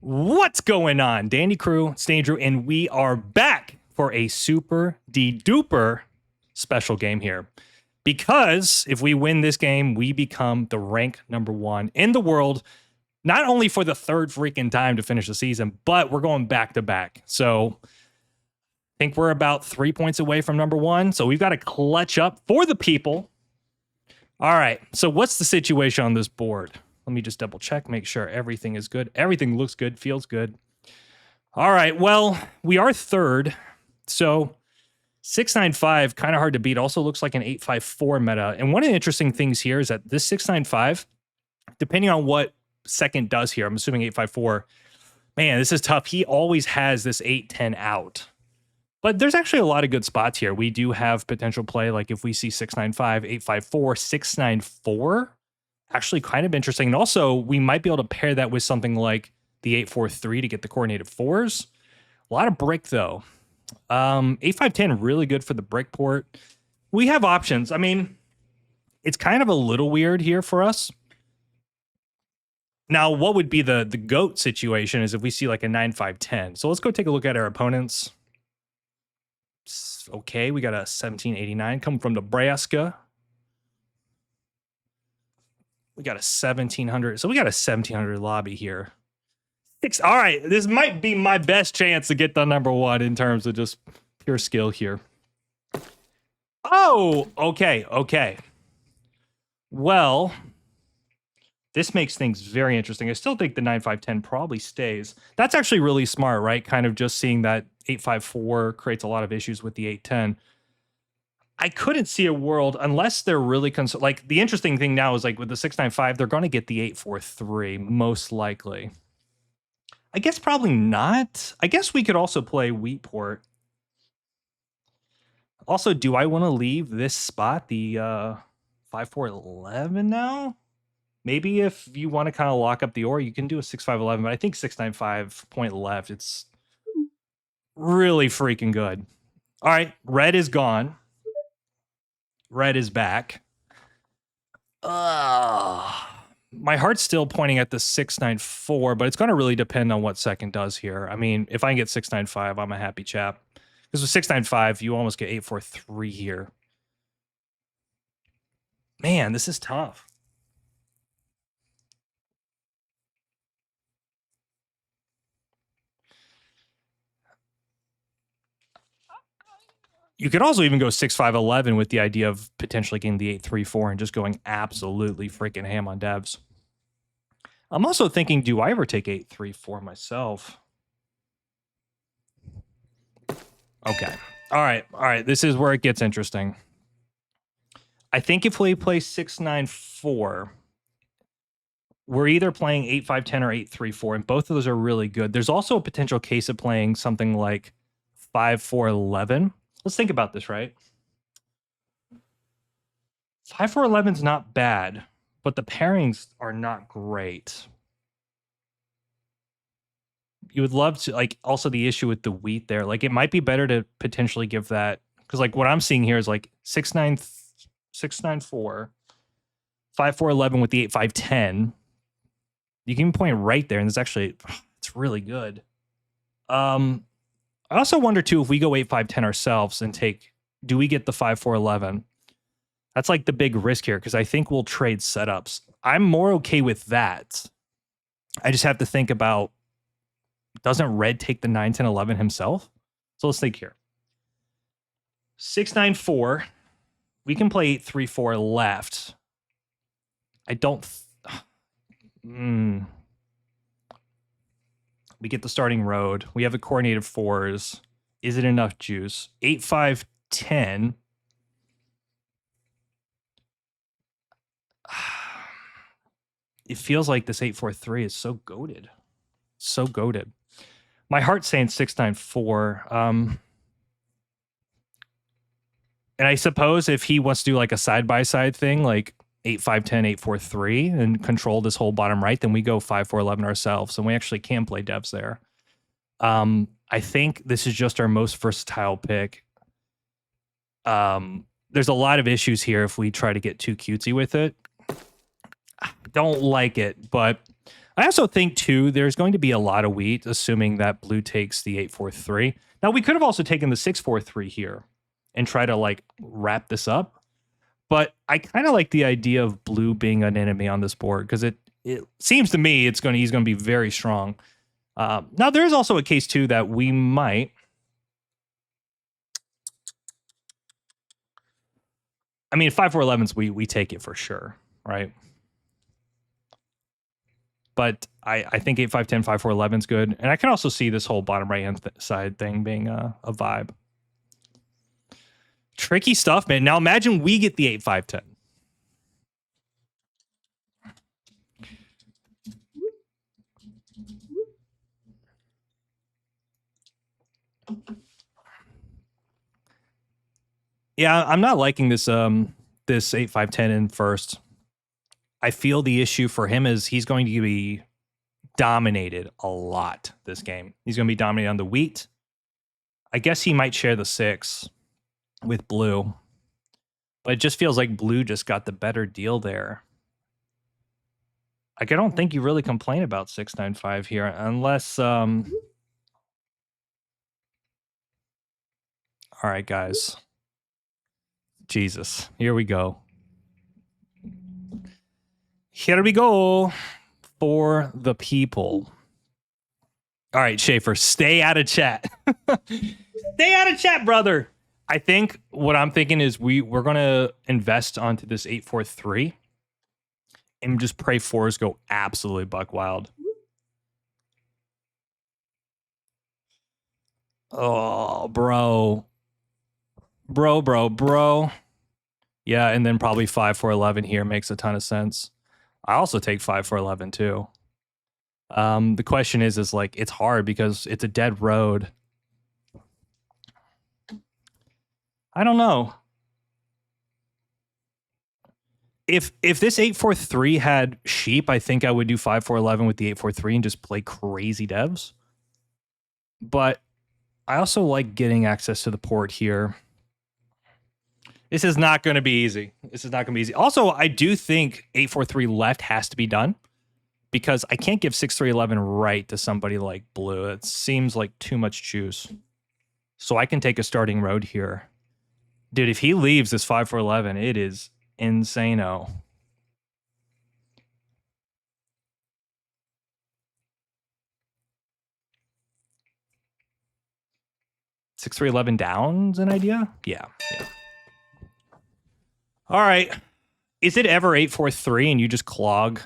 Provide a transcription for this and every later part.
What's going on? Dandy Crew, Stangrew, and we are back for a super duper special game here. Because if we win this game, we become the rank #1 in the world, not only for the third freaking time to finish the season, but we're going back to back. So I think we're about 3 points away from #1. So we've got to clutch up for the people. All right. So what's the situation on this board? Let me just double check, make sure everything is good. Everything looks good, feels good. All right, well, we are third. So 695, kind of hard to beat. Also looks like an 854 meta. And one of the interesting things here is that this 695, depending on what second does here, I'm assuming 854, man, this is tough. He always has this 810 out. But there's actually a lot of good spots here. We do have potential play, like if we see 695, 854, 694, actually kind of interesting. And also, we might be able to pair that with something like the 843 to get the coordinated fours. A lot of brick, though. 8510, really good for the brick port. We have options. I mean, it's kind of a little weird here for us. Now, what would be the GOAT situation is if we see like a 9510. So let's go take a look at our opponents. Okay, we got a 1789 coming from Nebraska. We got a 1700. So we got a 1700 lobby here. All right, this might be my best chance to get the #1 in terms of just pure skill here. Oh, okay. Well, this makes things very interesting. I still think the 9510 probably stays. That's actually really smart, right? Kind of just seeing that 854 creates a lot of issues with the 810. I couldn't see a world unless they're really concerned. Like the interesting thing now is like with the 695, they're going to get the 843 most likely. I guess probably not. I guess we could also play Wheatport. Also, do I want to leave this spot, the 5411 now? Maybe if you want to kind of lock up the ore, you can do a 6511, but I think 695 point left. It's really freaking good. All right, red is gone. Red is back. My heart's still pointing at the 694, but it's going to really depend on what second does here. I mean, if I can get 695, I'm a happy chap. Because with 695, you almost get 843 here. Man, this is tough. You could also even go 6511 with the idea of potentially getting the 834 and just going absolutely freaking ham on devs. I'm also thinking, do I ever take 834 myself? Okay. All right. This is where it gets interesting. I think if we play 694, we're either playing 8510 or 834, and both of those are really good. There's also a potential case of playing something like 5411. Let's think about this, right? 5411 is not bad, but the pairings are not great. You would love to, like, also the issue with the wheat there. Like, it might be better to potentially give that, because, like, what I'm seeing here is, like, 694, 5411 with the 8510. You can point right there, and it's actually, it's really good. I also wonder, too, if we go 8510 ourselves and do we get the 5411? That's like the big risk here, because I think we'll trade setups. I'm more okay with that. I just have to think about, doesn't red take the 9, 10, 11 himself? So let's think here. 694. We can play 834 left. I don't... We get the starting road. We have the coordinated fours. Is it enough juice? 8510. It feels like this 843 is so goated. So goated. My heart's saying 694. And I suppose if he wants to do like a side-by-side thing, like 8510, 843, and control this whole bottom right, then we go 5411 ourselves, and we actually can play devs there. I think this is just our most versatile pick. There's a lot of issues here if we try to get too cutesy with it. I don't like it, but I also think too there's going to be a lot of wheat, assuming that blue takes the 8-4-3. Now we could have also taken the 6-4-3 here and try to like wrap this up, but I kind of like the idea of blue being an enemy on this board because it seems to me he's going to be very strong. Now there is also a case too that we might. I mean, 5-4-11s we take it for sure, right? But I think 8-5-10, 5-4-11 is good. And I can also see this whole bottom right hand side thing being a vibe. Tricky stuff, man. Now imagine we get the 8-5-10. Yeah, I'm not liking this this 8-5-10 in first. I feel the issue for him is he's going to be dominated a lot this game. He's going to be dominated on the wheat. I guess he might share the 6 with blue. But it just feels like blue just got the better deal there. Like, I don't think you really complain about 6-9-5 here unless all right, guys. Jesus. Here we go. Here we go for the people. All right, Schaefer, stay out of chat. Stay out of chat, brother. I think what I'm thinking is we're going to invest onto this 8-4-3 and just pray 4s go absolutely buck wild. Oh, bro. Bro. Yeah, and then probably 5-4-11 here makes a ton of sense. I also take 5-4-11 too. The question is like it's hard because it's a dead road. I don't know. If this 8-4-3 had sheep, I think I would do 5-4-11 with the 8-4-3 and just play crazy devs. But I also like getting access to the port here. This is not going to be easy. This is not going to be easy. Also, I do think 8-4-3 left has to be done because I can't give 6-3-11 right to somebody like blue. It seems like too much juice. So I can take a starting road here. Dude, if he leaves this 5-4-11, it is insano. Six 3-11 down's an idea? Yeah. All right. Is it ever 8-4-3 and you just clog?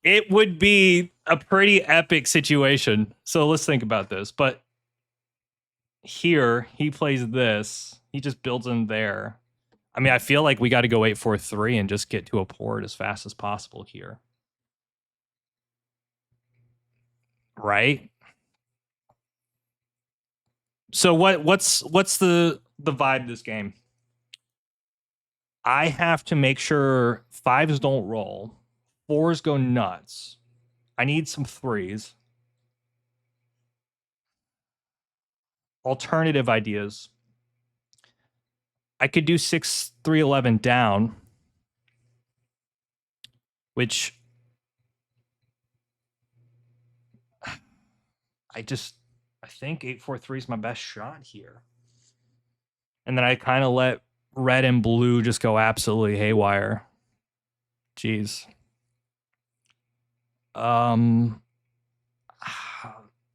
It would be a pretty epic situation. So let's think about this. But here, he plays this. He just builds in there. I mean, I feel like we got to go 8-4-3 and just get to a port as fast as possible here. Right? So what's the vibe of this game? I have to make sure 5s don't roll. 4s go nuts. I need some 3s. Alternative ideas. I could do 6-3-11 down, which I think 8-4-3 is my best shot here. And then I kind of let red and blue just go absolutely haywire. Jeez.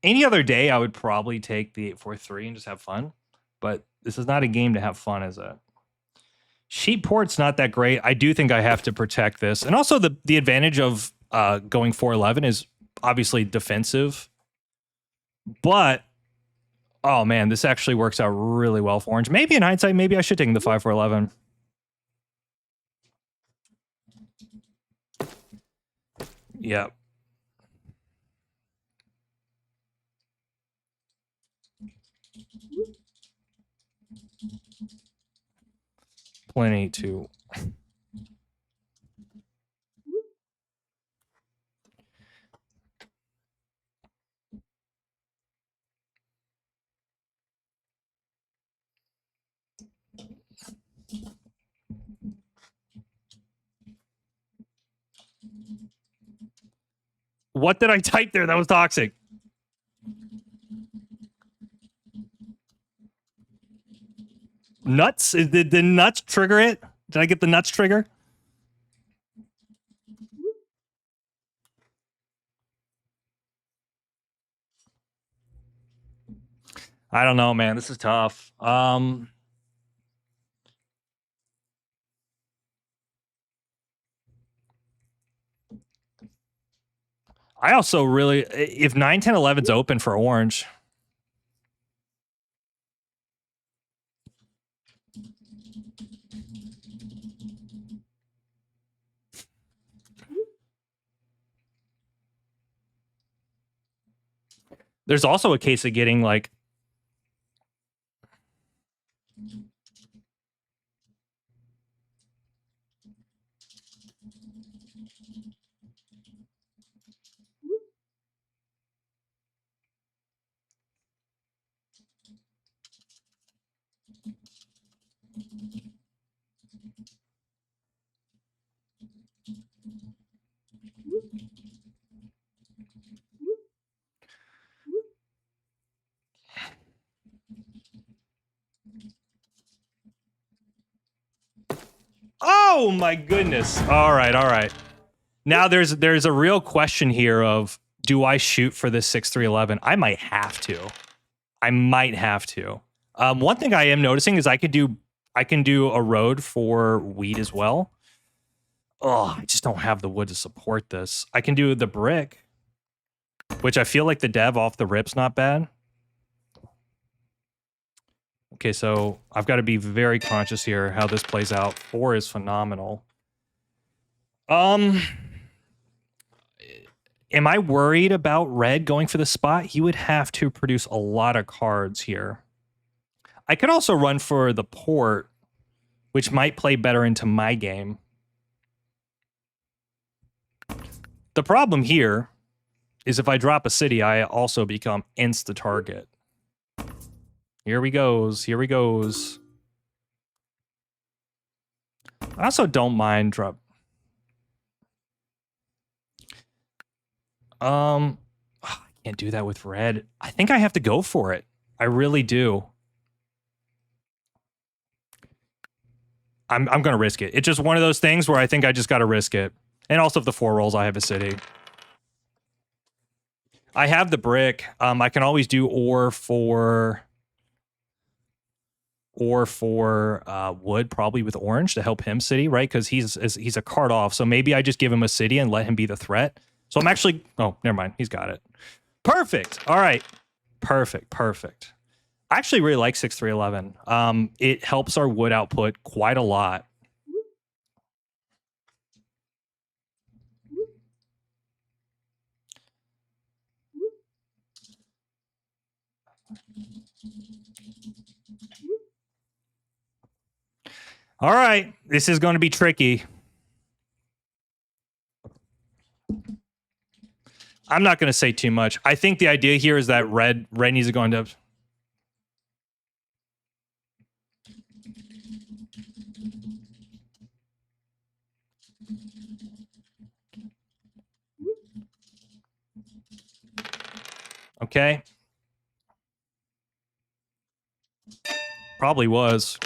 Any other day, I would probably take the 8-4-3 and just have fun. But this is not a game to have fun, is it? Sheep port's not that great. I do think I have to protect this. And also the advantage of going 4-11 is obviously defensive. But, oh man, this actually works out really well for orange. Maybe in hindsight, maybe I should take the 5-4-11. Yeah. Plenty to... What did I type there? That was toxic. Nuts? Did the nuts trigger it? Did I get the nuts trigger? I don't know, man. This is tough. I also really, if 9, 10, 11's open for orange. There's also a case of getting like, oh my goodness. All right. Now there's a real question here of, do I shoot for this 6-3-11? I might have to. One thing I am noticing is I can do a road for wheat as well. Oh, I just don't have the wood to support this. I can do the brick, which I feel like the dev off the rip's not bad. Okay, so I've got to be very conscious here how this plays out. 4 is phenomenal. Am I worried about red going for the spot? He would have to produce a lot of cards here. I could also run for the port, which might play better into my game. The problem here is if I drop a city, I also become insta-target. Here he goes. I also don't mind drop. I can't do that with red. I think I have to go for it. I really do. I'm gonna risk it. It's just one of those things where I think I just gotta risk it. And also if the 4 rolls, I have a city. I have the brick. I can always do ore for wood, probably with orange to help him city, right? Because he's a card off. So maybe I just give him a city and let him be the threat. So I'm actually, oh, never mind. He's got it. Perfect. All right. Perfect. I actually really like 6-3-11. It helps our wood output quite a lot. All right. This is going to be tricky. I'm not going to say too much. I think the idea here is that red needs to go into. Okay. Probably was.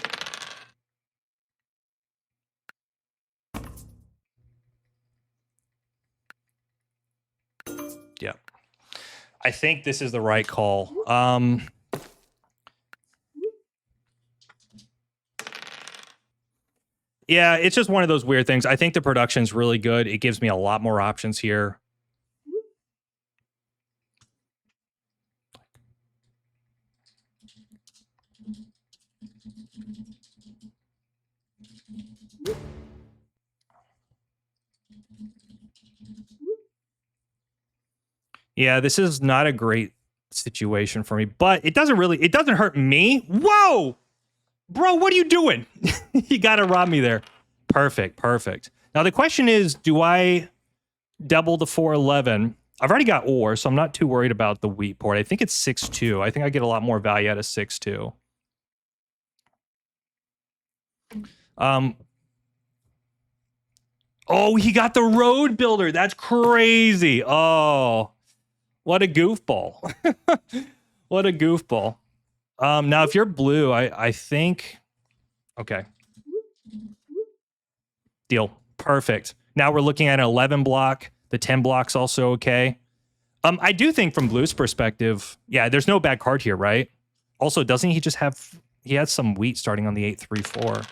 Yeah. I think this is the right call. Yeah, it's just one of those weird things. I think the production's really good. It gives me a lot more options here. Yeah, this is not a great situation for me, but it doesn't hurt me. Whoa! Bro, what are you doing? You got to rob me there. Perfect. Now the question is, do I double the 4-11? I've already got ore, so I'm not too worried about the wheat port. I think it's 6-2. I think I get a lot more value out of 6-2. Oh, he got the road builder. That's crazy. Oh, what a goofball. What a goofball. Now if you're blue, I think okay. Deal. Perfect. Now we're looking at an 11 block. The 10 block's also okay. I do think from blue's perspective, yeah, there's no bad card here, right? Also, doesn't he just have he has some wheat starting on the 8-3-4.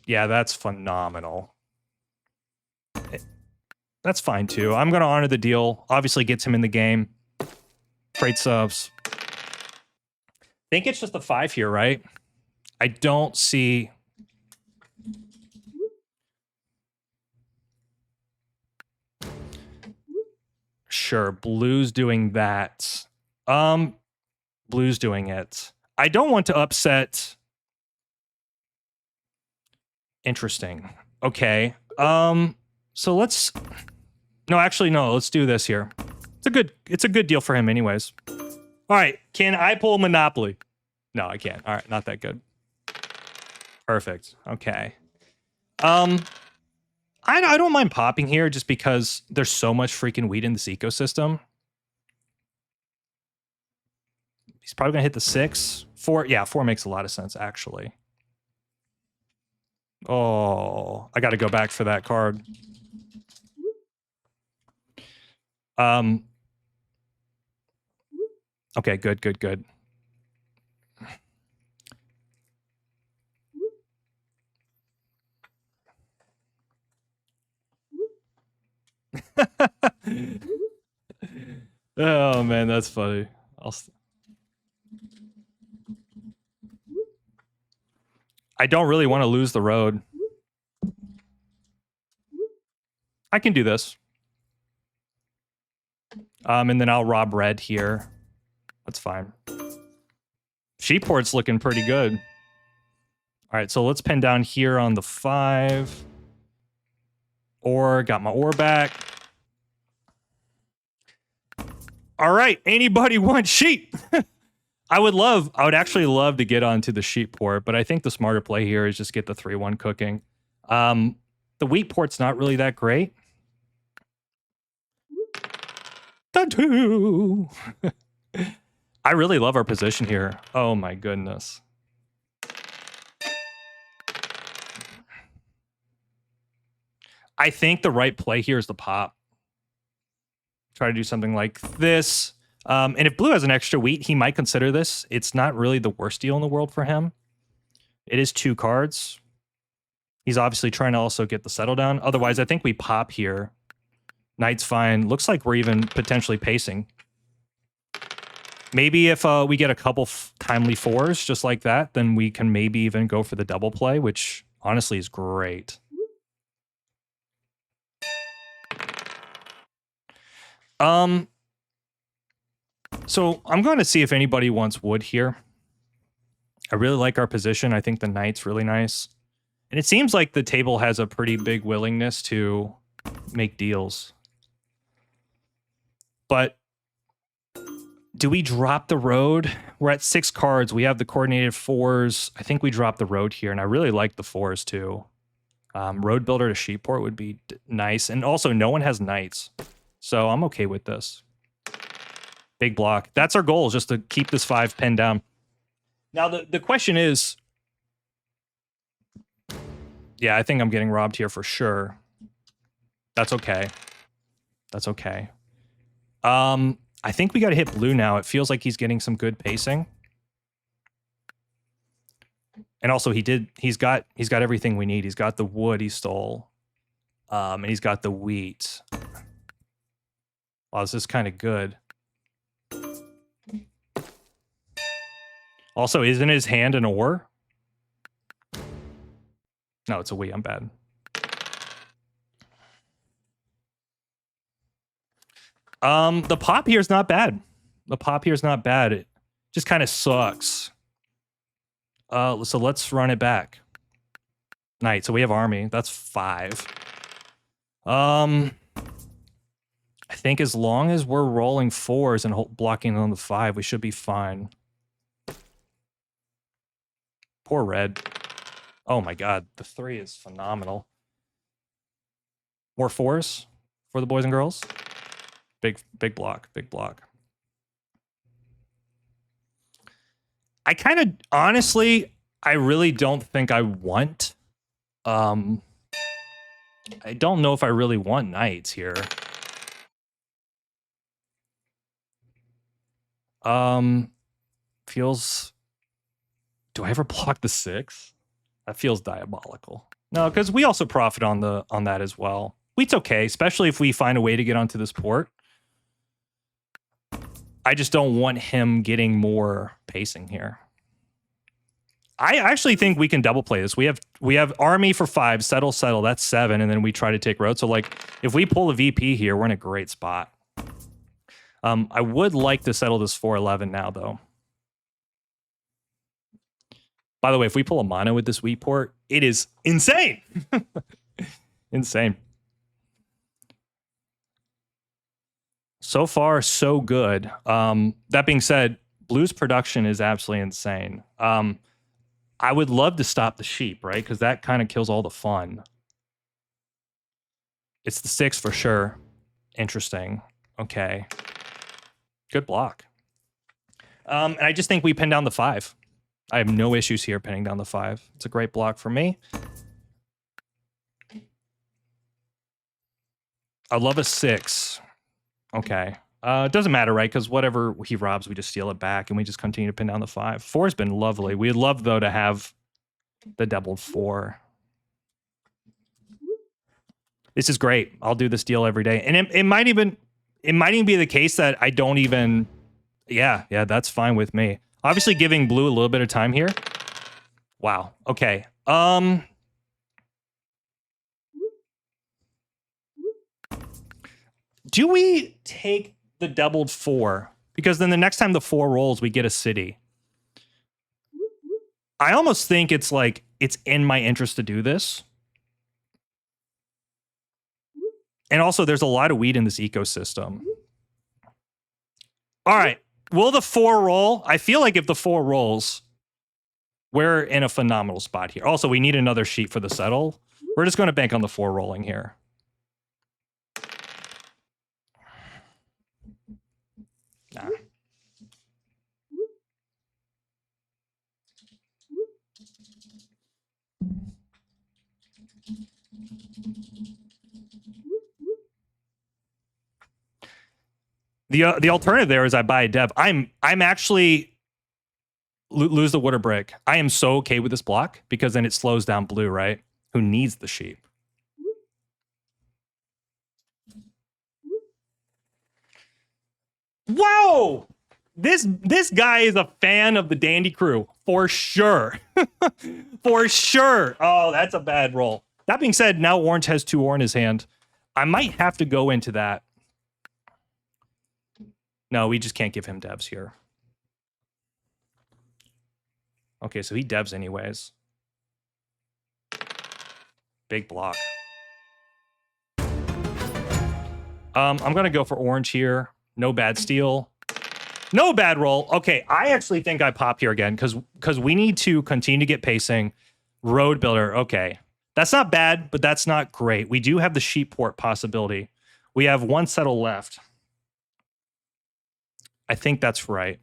Yeah, that's phenomenal. That's fine too. I'm gonna honor the deal. Obviously gets him in the game. Trade subs. I think it's just a 5 here, right? I don't see. Sure, blue's doing that. Blue's doing it. I don't want to upset. Interesting. Okay. So let's no, actually no, let's do this here. It's a good deal for him anyways. All right, can I pull Monopoly? No, I can't. All right, not that good. Perfect. Okay. I don't mind popping here just because there's so much freaking weed in this ecosystem. He's probably gonna hit the 6. 4, yeah, 4 makes a lot of sense actually. Oh, I gotta go back for that card. Okay, good. Oh man, that's funny. I don't really want to lose the road. I can do this. And then I'll rob red here. That's fine. Sheepport's looking pretty good. All right, so let's pin down here on the 5. Ore, got my ore back. All right, anybody want sheep? I would actually love to get onto the sheep port, but I think the smarter play here is just get the 3-1 cooking. The wheat port's not really that great. Tattoo. I really love our position here. Oh my goodness. I think the right play here is the pop. Try to do something like this. And if blue has an extra wheat, he might consider this. It's not really the worst deal in the world for him. It is 2 cards. He's obviously trying to also get the settle down. Otherwise, I think we pop here. Knight's fine. Looks like we're even potentially pacing. Maybe if we get a couple timely 4s just like that, then we can maybe even go for the double play, which honestly is great. So I'm going to see if anybody wants wood here. I really like our position. I think the knight's really nice. And it seems like the table has a pretty big willingness to make deals. But do we drop the road? We're at 6 cards. We have the coordinated 4s. I think we drop the road here, and I really like the 4s too. Road builder to sheepport would be nice. And also, no one has knights. So I'm okay with this. Big block. That's our goal, is just to keep this 5 pinned down. Now, the question is... Yeah, I think I'm getting robbed here for sure. That's okay. That's okay. I think we got to hit blue now. It feels like he's getting some good pacing. And also he's got everything we need. He's got the wood he stole. And he's got the wheat. Wow, this is kind of good. Also, isn't his hand an ore? No, it's a wheat. I'm bad. The pop here is not bad. The pop here is not bad. It just kind of sucks. So let's run it back. Knight. So we have army. That's 5. I think as long as we're rolling 4s and blocking on the 5, we should be fine. Poor red. Oh my god, the 3 is phenomenal. More 4s for the boys and girls. Big block, big block. I kind of, honestly, I really don't think I want, I don't know if I really want knights here. Feels, do I ever block the 6? That feels diabolical. No, because we also profit on that as well. Wheat's okay, especially if we find a way to get onto this port. I just don't want him getting more pacing here. I actually think we can double play this. We have army for 5, settle, that's 7, and then we try to take road. So like if we pull a VP here, we're in a great spot. I would like to settle this 4-11 now though. By the way, if we pull a mono with this wheat port, it is insane. Insane. So far, so good. That being said, blue's production is absolutely insane. I would love to stop the sheep, right? Because that kind of kills all the fun. It's the 6 for sure. Interesting. Okay. Good block. And I just think we pin down the 5. I have no issues here pinning down the 5. It's a great block for me. I love a 6. Okay. It doesn't matter, right? Because whatever he robs, we just steal it back and we just continue to pin down the 5. 4 has been lovely. We'd love, though, to have the doubled 4. This is great. I'll do this deal every day. And it might even be the case that I don't even... Yeah, that's fine with me. Obviously, giving blue a little bit of time here. Wow. Okay. Do we take the doubled 4? Because then the next time the 4 rolls, we get a city. I almost think it's like, it's in my interest to do this. And also, there's a lot of weed in this ecosystem. All right. Will the 4 roll? I feel like if the 4 rolls, we're in a phenomenal spot here. Also, we need another sheet for the settle. We're just going to bank on the 4 rolling here. Nah. The alternative there is I buy a dev. I'm actually lose the water brick. I am so okay with this block because then it slows down blue, right? Who needs the sheep? Whoa! This guy is a fan of the Dandy crew for sure. For sure. Oh, that's a bad roll. That being said, now orange has 2 ore in his hand. I might have to go into that. No, we just can't give him devs here. Okay, so he devs anyways. Big block. I'm going to go for orange here. No bad steal. No bad roll. Okay, I actually think I pop here again because we need to continue to get pacing. Road builder. Okay. That's not bad, but that's not great. We do have the sheep port possibility. We have 1 settle left. I think that's right.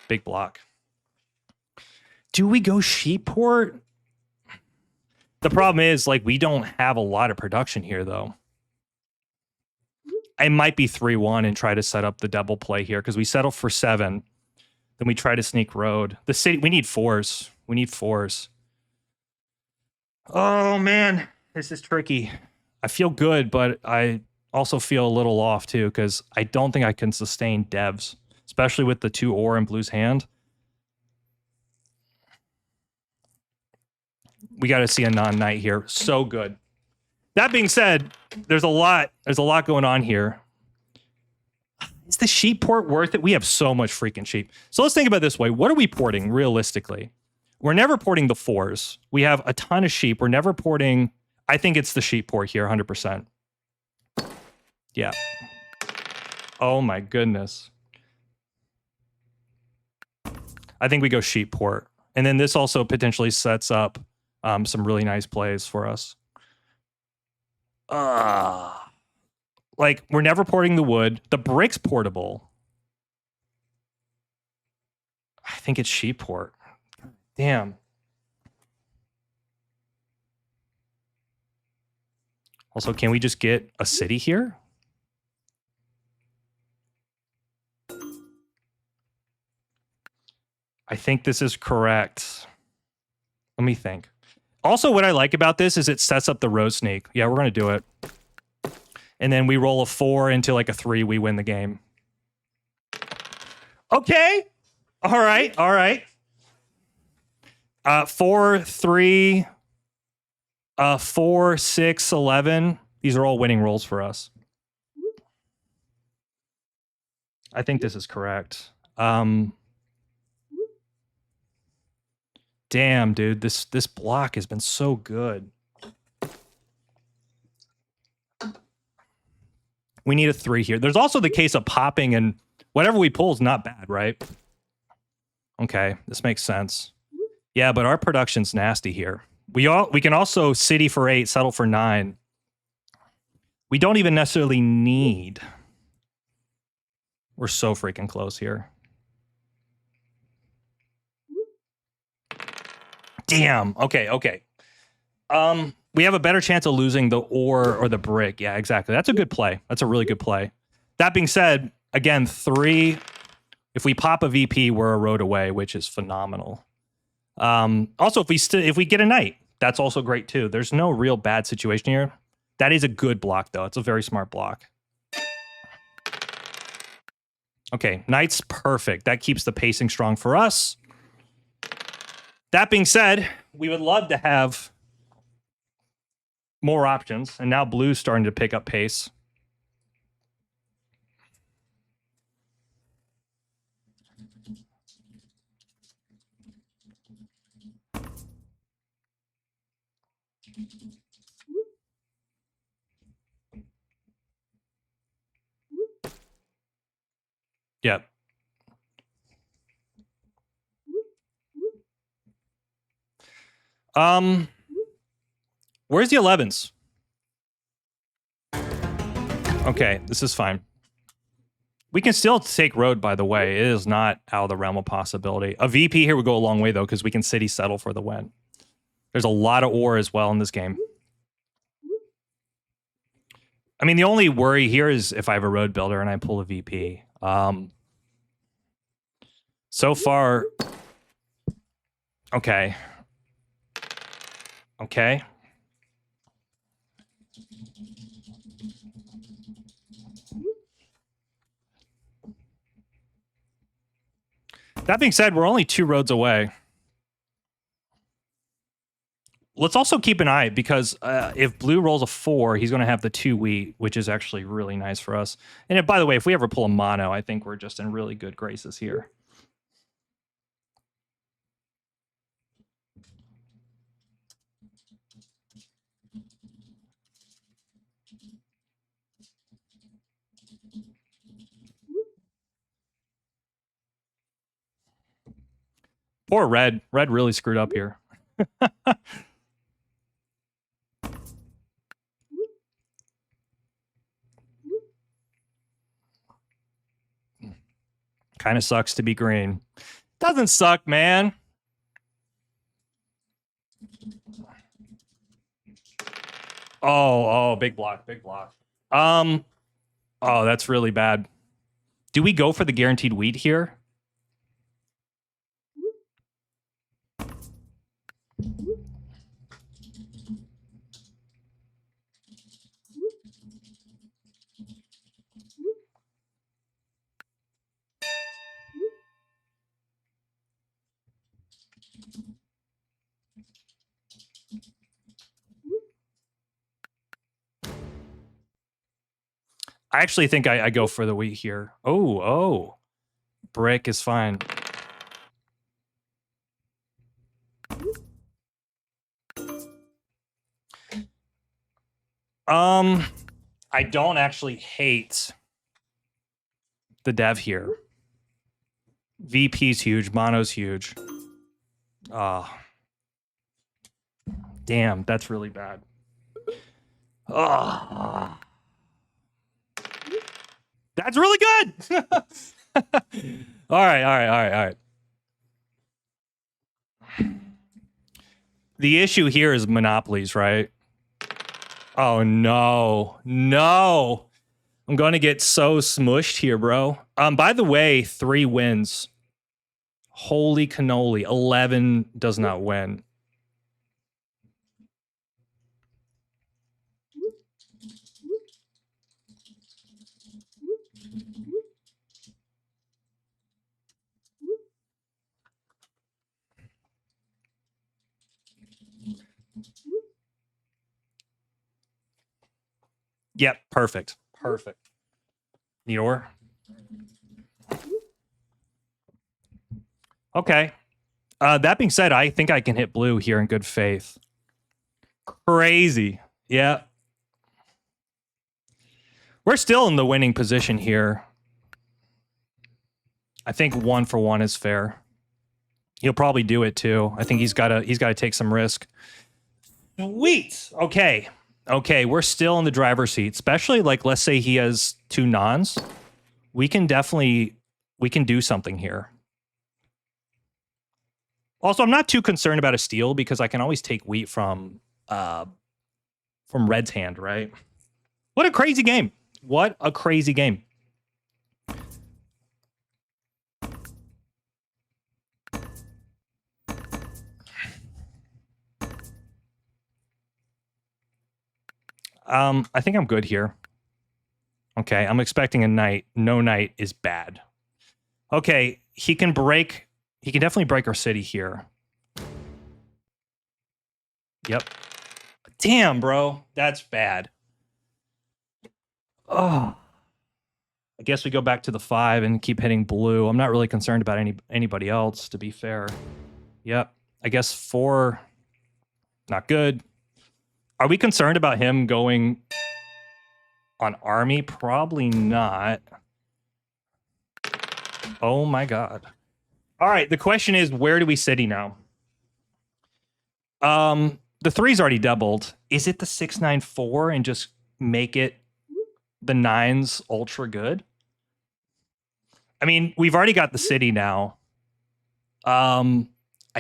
Big block. Do we go sheep port? The problem is, like, we don't have a lot of production here, though. I might be 3-1 and try to set up the double play here because we settle for 7. Then we try to sneak road. The city, we need 4s. We need 4s. Oh, man. This is tricky. I feel good, but I also feel a little off, too, because I don't think I can sustain devs, especially with the 2 ore in blue's hand. We got to see a non-knight here. So good. That being said, there's a lot going on here. Is the sheep port worth it? We have so much freaking sheep. So let's think about it this way. What are we porting realistically? We're never porting the 4s. We have a ton of sheep. We're never porting. I think it's the sheep port here, 100%. Yeah. Oh my goodness. I think we go sheep port. And then this also potentially sets up some really nice plays for us. Like, we're never porting the wood. The brick's portable. I think it's sheep port. Damn. Also, can we just get a city here? I think this is correct. Let me think. Also, what I like about this is it sets up the road sneak. Yeah, we're going to do it. And then we roll a 4 into like a 3. We win the game. Okay. All right. All right. 4, 3, 4, 6, 11. These are all winning rolls for us. I think this is correct. Damn, dude, this block has been so good. We need a 3 here. There's also the case of popping, and whatever we pull is not bad, right? Okay, this makes sense. Yeah, but our production's nasty here. We can also city for 8, settle for 9. We don't even necessarily need. We're so freaking close here. Damn. Okay, okay. We have a better chance of losing the ore or the brick. Yeah, exactly. That's a good play. That's a really good play. That being said, again, 3. If we pop a VP, we're a road away, which is phenomenal. Also, if we get a knight, that's also great too. There's no real bad situation here. That is a good block, though. It's a very smart block. Okay, knight's perfect. That keeps the pacing strong for us. That being said, we would love to have more options, and now blue's starting to pick up pace. Yep. Where's the 11s? Okay, this is fine. We can still take road, by the way. It is not out of the realm of possibility. A VP here would go a long way, though, because we can city settle for the win. There's a lot of ore as well in this game. I mean, the only worry here is if I have a road builder and I pull a VP. So far... Okay. Okay. That being said, we're only 2 roads away. Let's also keep an eye, because if blue rolls a 4, he's going to have the 2 wheat, which is actually really nice for us. And if, by the way, if we ever pull a mono, I think we're just in really good graces here. Poor red. Red really screwed up here. Kind of sucks to be green. Doesn't suck, man. Oh, big block, big block. Oh, that's really bad. Do we go for the guaranteed wheat here? I actually think I go for the wheat here. Oh. Brick is fine. I don't actually hate the dev here. VP's huge. Mono's huge. Oh. Damn, that's really bad. Oh. That's really good. All right. The issue here is monopolies, right? Oh, no. No. I'm going to get so smushed here, bro. By the way, 3 wins. Holy cannoli. 11 does not win. Yep, perfect. Perfect. Neor. Okay. That being said, I think I can hit blue here in good faith. Crazy. Yeah. We're still in the winning position here. I think 1 for 1 is fair. He'll probably do it too. I think he's got to take some risk. Sweet. Okay. Okay, we're still in the driver's seat, especially like let's say he has 2 nons. We can do something here. Also, I'm not too concerned about a steal because I can always take wheat from Red's hand, right? What a crazy game. What a crazy game. I think I'm good here. Okay, I'm expecting a knight. No knight is bad. Okay, he can definitely break our city here. Yep. Damn, bro. That's bad. Oh. I guess we go back to the 5 and keep hitting blue. I'm not really concerned about anybody else, to be fair. Yep. I guess 4. Not good. Are we concerned about him going on army? Probably not. Oh my god. All right, the question is, where do we city now? The 3's already doubled. Is it the 694 and just make it the 9's ultra good? I mean, we've already got the city now. I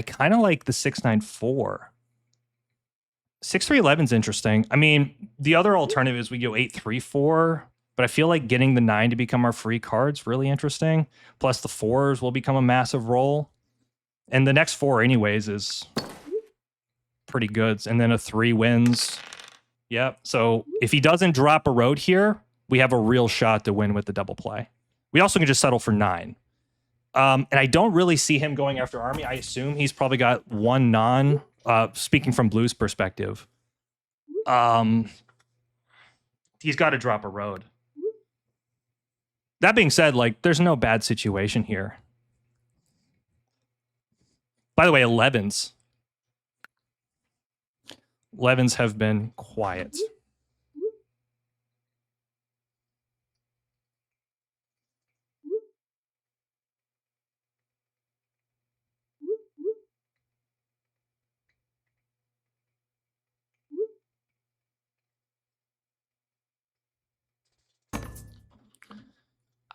kind of like the 694. 6311's interesting. I mean, the other alternative is we go 834, but I feel like getting the 9 to become our free card's really interesting. Plus the 4s will become a massive roll. And the next 4 anyways is pretty good. And then a 3 wins. Yep. So if he doesn't drop a road here, we have a real shot to win with the double play. We also can just settle for 9. And I don't really see him going after army. I assume he's probably got 1 non. Speaking from Blue's perspective, he's got to drop a road. That being said, like, there's no bad situation here. By the way, 11s have been quiet.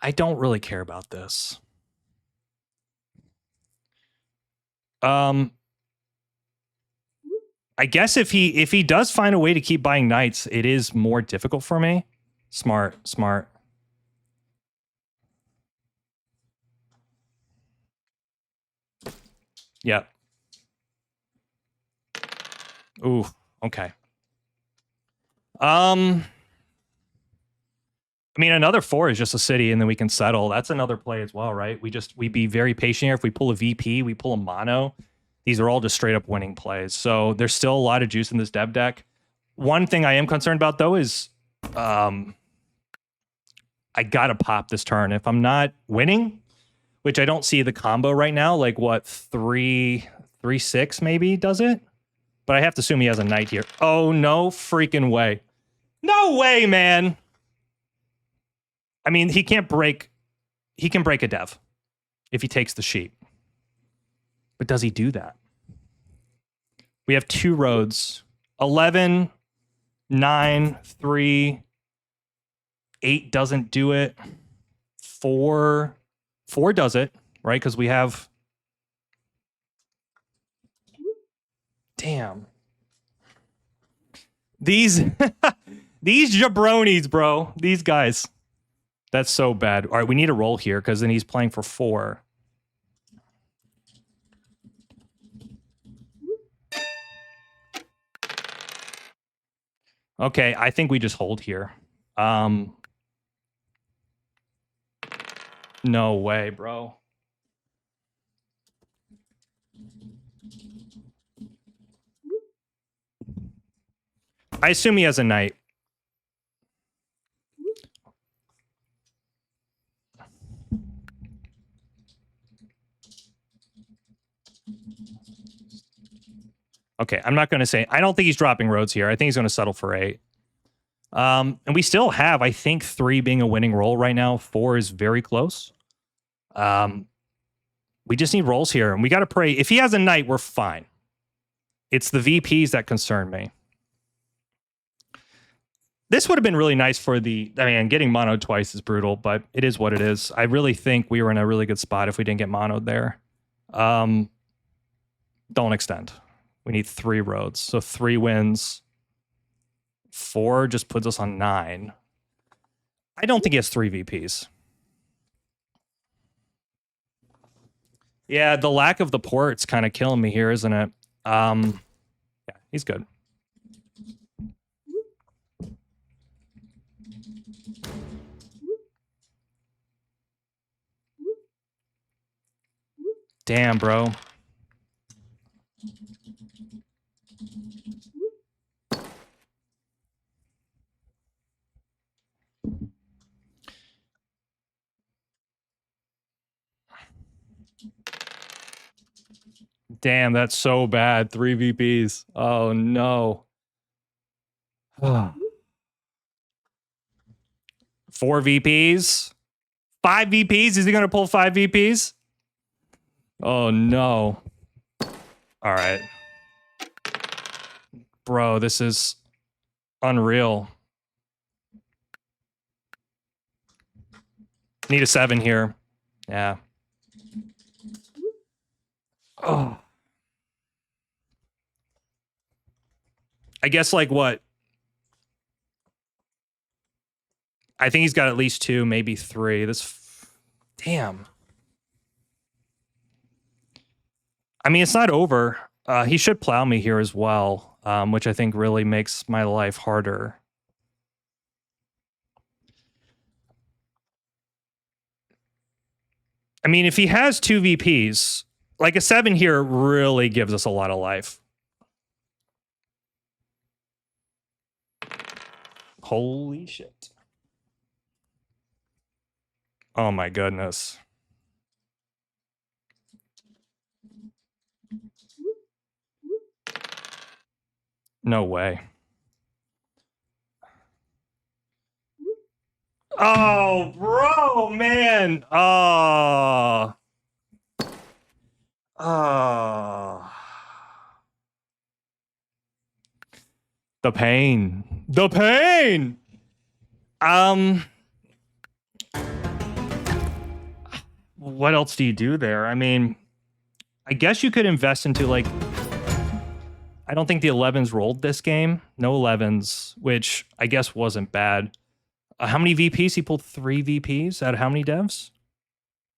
I don't really care about this. I guess if he does find a way to keep buying knights, it is more difficult for me. Smart. Yep. Ooh, okay. I mean, another 4 is just a city, and then we can settle. That's another play as well, right? We be very patient here. If we pull a VP, we pull a mono. These are all just straight up winning plays. So there's still a lot of juice in this dev deck. One thing I am concerned about though is I gotta pop this turn. If I'm not winning, which I don't see the combo right now, like what 3-6 maybe does it? But I have to assume he has a knight here. Oh, no freaking way. No way, man. I mean, he can break a dev. if he takes the sheep. But does he do that? We have 2 roads. 11, 9, 3, 8 doesn't do it. 4 does it, right? Because we have... Damn. These these jabronis, bro. These guys. That's so bad. All right, we need a roll here because then he's playing for 4. Okay, I think we just hold here. No way, bro. I assume he has a knight. Okay, I'm not going to say... I don't think he's dropping roads here. I think he's going to settle for 8. And we still have, I think, 3 being a winning roll right now. 4 is very close. We just need rolls here, and we got to pray. If he has a knight, we're fine. It's the VPs that concern me. This would have been really nice for the... I mean, getting monoed twice is brutal, but it is what it is. I really think we were in a really good spot if we didn't get monoed there. Don't extend. We need 3 roads. So 3 wins. 4 just puts us on 9. I don't think he has 3 VPs. Yeah, the lack of the port's kind of killing me here, isn't it? Yeah, he's good. Damn, bro. Damn, that's so bad. 3 VPs. Oh, no. 4 VPs? 5 VPs? Is he going to pull 5 VPs? Oh, no. All right. Bro, this is unreal. Need a 7 here. Yeah. Oh. I guess, like, what? I think he's got at least 2, maybe 3. Damn. I mean, it's not over. He should plow me here as well, which I think really makes my life harder. I mean, if he has 2 VPs, like a 7 here really gives us a lot of life. Holy shit. Oh my goodness. No way. Oh, bro, man. Oh. Oh. The pain. The pain. What else do you do there? I mean, I guess you could invest into, like, I don't think the 11s rolled this game. No 11s, which I guess wasn't bad. How many VPs? He pulled 3 VPs out of how many devs?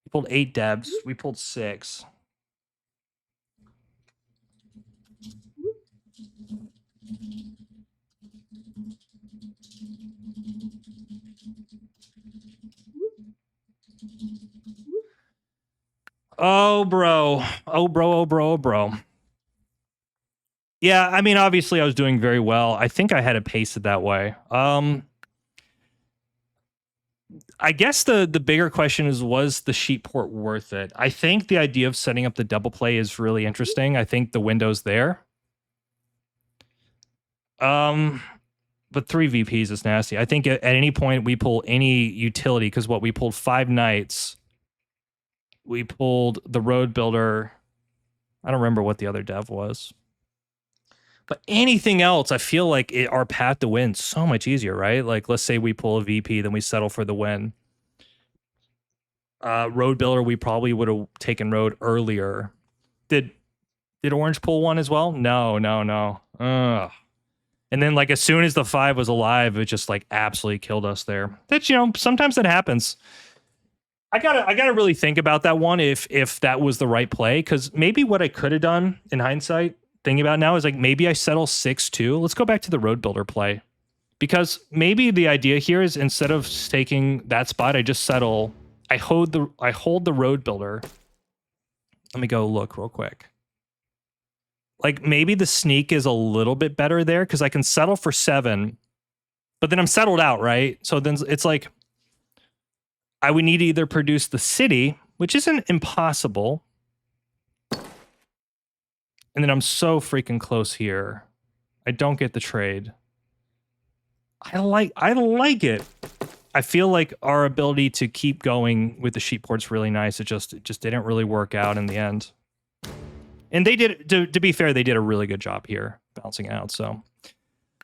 He pulled 8 devs. We pulled 6. Oh, bro. Oh, bro. Oh, bro. Oh, bro. Yeah, I mean, obviously I was doing very well. I think I had it pasted that way. I guess the bigger question is, was the sheet port worth it? I think the idea of setting up the double play is really interesting. I think the window's there. But 3 VPs is nasty. I think at any point we pull any utility, because what we pulled 5 knights. We pulled the road builder. I don't remember what the other dev was. But anything else, I feel like our path to win is so much easier, right? Like, let's say we pull a VP, then we settle for the win. Road builder, we probably would have taken road earlier. Did Orange pull one as well? No. Ugh. And then, like, as soon as the 5 was alive, it just like absolutely killed us there. That's, sometimes that happens. I gotta really think about that one if that was the right play, because maybe what I could have done in hindsight, thinking about it now, is like maybe I settle 6-2. Let's go back to the road builder play, because maybe the idea here is instead of taking that spot, I just settle. I hold the road builder. Let me go look real quick. Like maybe the sneak is a little bit better there because I can settle for 7, but then I'm settled out, right? So then it's like I would need to either produce the city, which isn't impossible. And then I'm so freaking close here. I don't get the trade. I like it. I feel like our ability to keep going with the sheep port's really nice. It just didn't really work out in the end. And they did, to be fair, they did a really good job here bouncing out. So,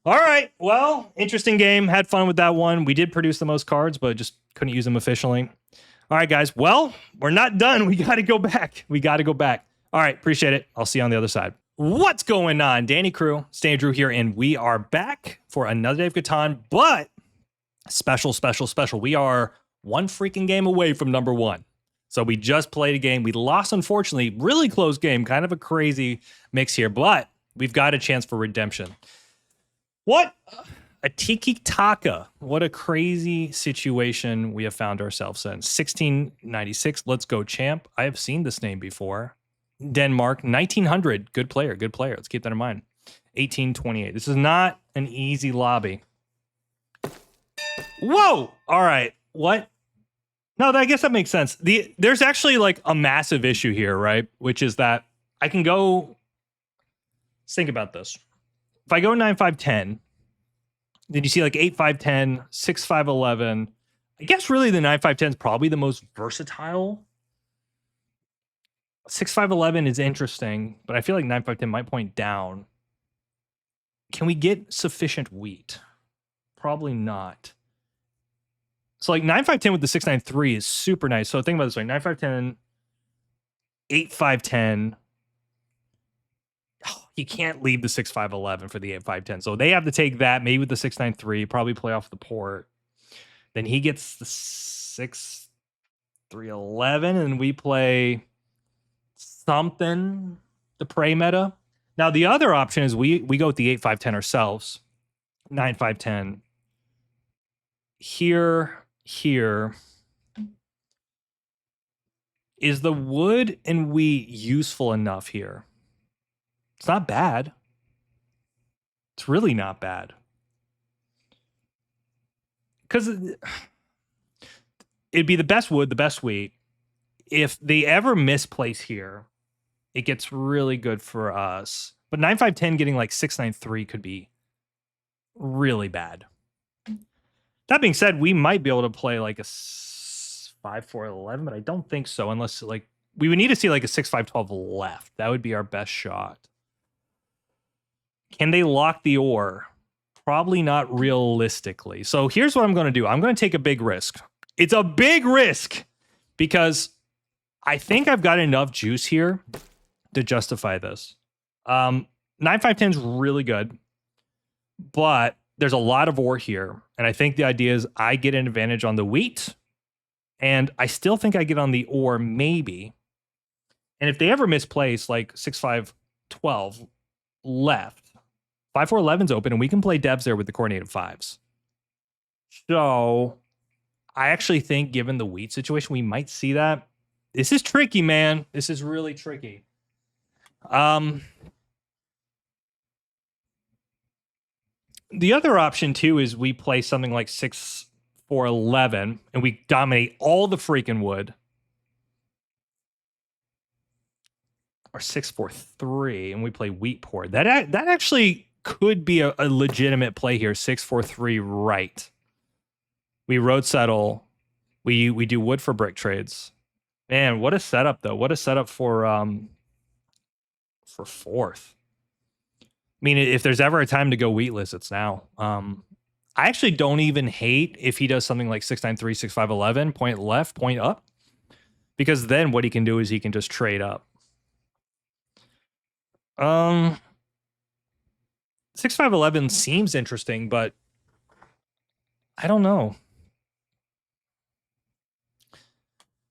all right. Well, interesting game. Had fun with that one. We did produce the most cards, but just couldn't use them efficiently. All right, guys. Well, we're not done. We got to go back. All right. Appreciate it. I'll see you on the other side. What's going on? Danny Crew, Stan Drew here, and we are back for another day of Catan, but special. We are one freaking game away from number 1. So we just played a game. We lost, unfortunately. Really close game. Kind of a crazy mix here, but we've got a chance for redemption. What a tiki-taka. What a crazy situation we have found ourselves in. 1696, let's go champ. I have seen this name before. Denmark, 1900, good player. Let's keep that in mind. 1828. This is not an easy lobby. Whoa! All right, what? No, I guess that makes sense. There's actually like a massive issue here, right? Which is that I can go. Let's think about this. If I go 9-5-10, then you see like 8-5-10, 6-5-11. I guess really the 9-5-10 is probably the most versatile. 6-5-11 is interesting, but I feel like 9-5-10 might point down. Can we get sufficient wheat? Probably not. So like 9-5-10 with the 6-9-3 is super nice. So think about this way: 9-5-10, 8-5-10. Oh, you can't leave the 6-5-11 for the 8-5-10. So they have to take that, maybe with the 6-9-3, probably play off the port. Then he gets the 6-3-11, and we play something, the prey meta. Now the other option is we go with the 8-5-10 ourselves. 9-5-10. Here. Is the wood and wheat useful enough here? It's not bad. It's really not bad. Because it'd be the best wood, the best wheat. If they ever misplace here, it gets really good for us. But 9-5-10 getting like 6-9-3 could be really bad. That being said, we might be able to play like a 5-4-11, but I don't think so unless like we would need to see like a 6-5-12 left. That would be our best shot. Can they lock the ore? Probably not realistically. So here's what I'm going to do. I'm going to take a big risk. It's a big risk because I think I've got enough juice here to justify this. 9-5-10 is really good, but there's a lot of ore here. And I think the idea is I get an advantage on the wheat, and I still think I get on the ore maybe. And if they ever misplace like 6-5-12 left, 5-4-11's open, and we can play devs there with the coordinated 5s. So I actually think given the wheat situation, we might see that. This is tricky, man. This is really tricky. The other option too is we play something like 6-4-11 and we dominate all the freaking wood. Or 6-4-3 and we play wheat port. That actually could be a legitimate play here. 6-4-3 right. We road settle. We do wood for brick trades. Man, what a setup though. What a setup for fourth. I mean, if there's ever a time to go wheatless, it's now. I actually don't even hate if he does something like 693, 6511, point left, point up, because then what he can do is he can just trade up. 6511 seems interesting, but I don't know.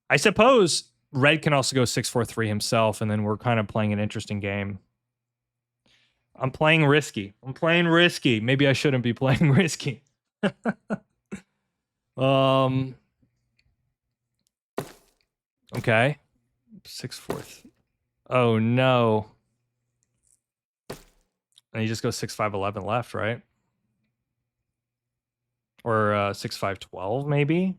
I suppose red can also go 643 himself, and then we're kind of playing an interesting game. I'm playing risky. I'm playing risky. Maybe I shouldn't be playing risky. Okay. 6/4. Oh no. And you just go 6/5/11 left, right? Or 6/5/12 maybe.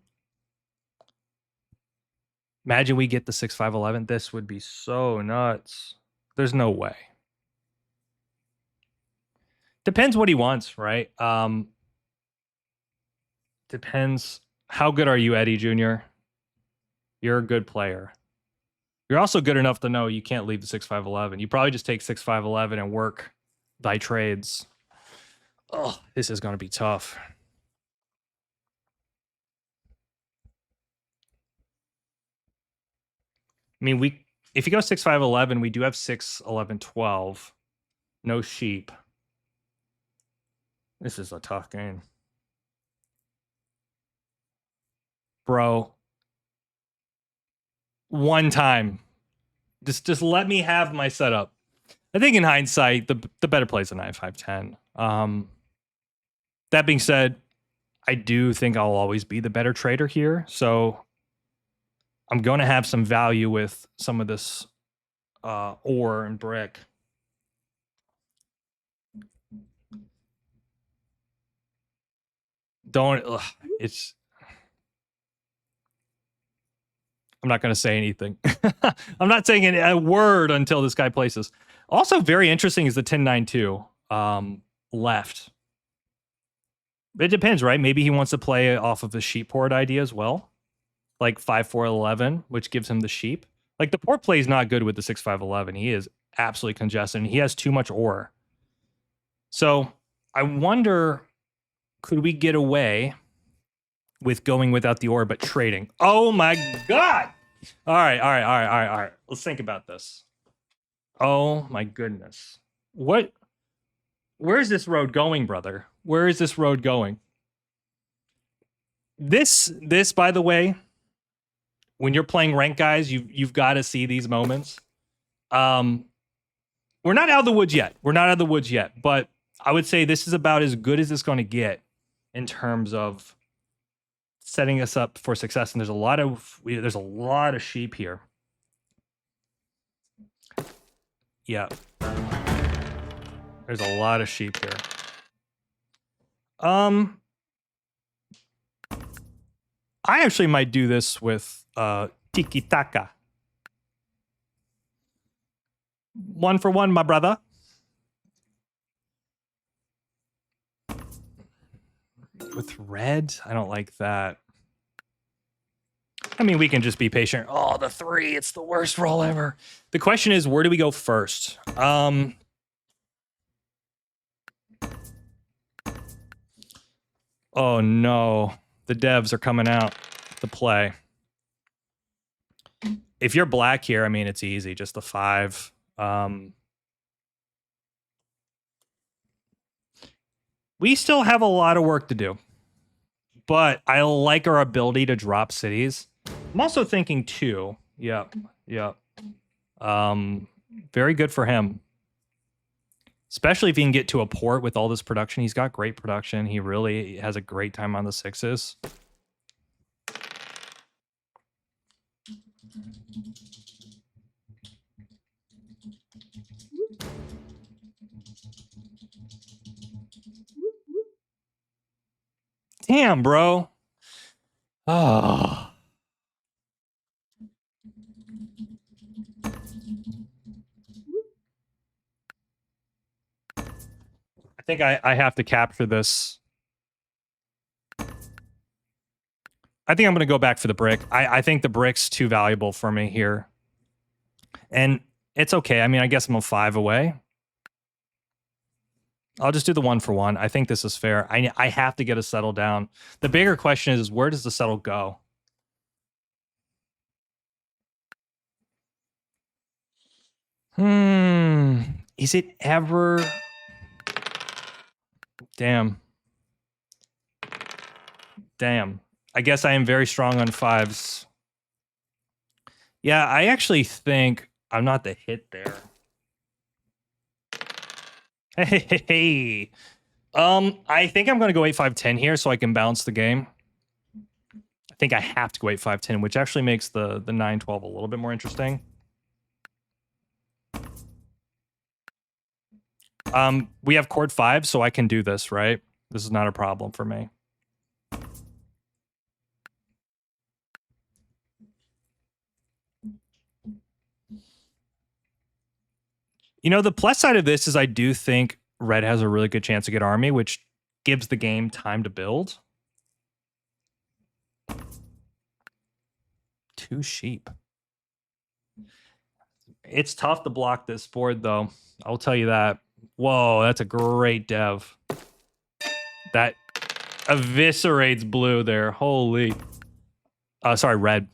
Imagine we get the 6/5/11. This would be so nuts. There's no way. Depends what he wants, right? Depends. How good are you, Eddie Jr.? You're a good player. You're also good enough to know you can't leave the 6/5/11. You probably just take 6/5/11 and work thy trades. Oh, this is going to be tough. I mean, if you go 6/5/11, we do have 6/11/12. No sheep. This is a tough game. Bro. One time. Just let me have my setup. I think in hindsight, the better play is a 9/5/10. That being said, I do think I'll always be the better trader here. So I'm going to have some value with some of this ore and brick. It's. I'm not going to say anything. I'm not saying a word until this guy places. Also, very interesting is the 10-9-2 left. It depends, right? Maybe he wants to play off of the sheep port idea as well, like 5-4-11, which gives him the sheep. Like the port play is not good with the 6-5-11. He is absolutely congested. And he has too much ore. So I wonder, could we get away with going without the ore but trading? Oh my god! All right. Let's think about this. Oh my goodness. Where is this road going, brother? Where is this road going? This, by the way, when you're playing rank, guys, you've got to see these moments. We're not out of the woods yet. But I would say this is about as good as it's going to get in terms of setting us up for success. And there's a lot of sheep here. Yeah. There's a lot of sheep here. I actually might do this with Tiki Taka. 1 for 1, my brother. With red, I don't like that. I mean, we can just be patient. Oh, the 3, it's the worst roll ever. The question is, where do we go first? Oh no, the devs are coming out to play. If you're black here, I mean, it's easy, just the 5. We still have a lot of work to do, but I like our ability to drop cities. I'm also thinking 2. Yep. Very good for him. Especially if he can get to a port with all this production. He's got great production. He really has a great time on the 6s. Damn, bro. Oh. I think I have to capture this. I think I'm going to go back for the brick. I think the brick's too valuable for me here. And it's okay. I mean, I guess I'm a 5 away. I'll just do the 1 for 1. I think this is fair. I have to get a settle down. The bigger question is where does the settle go? Is it ever... Damn. I guess I am very strong on 5s. Yeah, I actually think I'm not the hit there. Hey. I think I'm going to go 8-5-10 here so I can bounce the game. I think I have to go 8-5-10, which actually makes the 9-12 a little bit more interesting. We have chord 5, so I can do this, right? This is not a problem for me. You know, the plus side of this is I do think red has a really good chance to get army, which gives the game time to build. 2 sheep. It's tough to block this board, though. I'll tell you that. Whoa, that's a great dev. That eviscerates blue there. Holy. Sorry, red.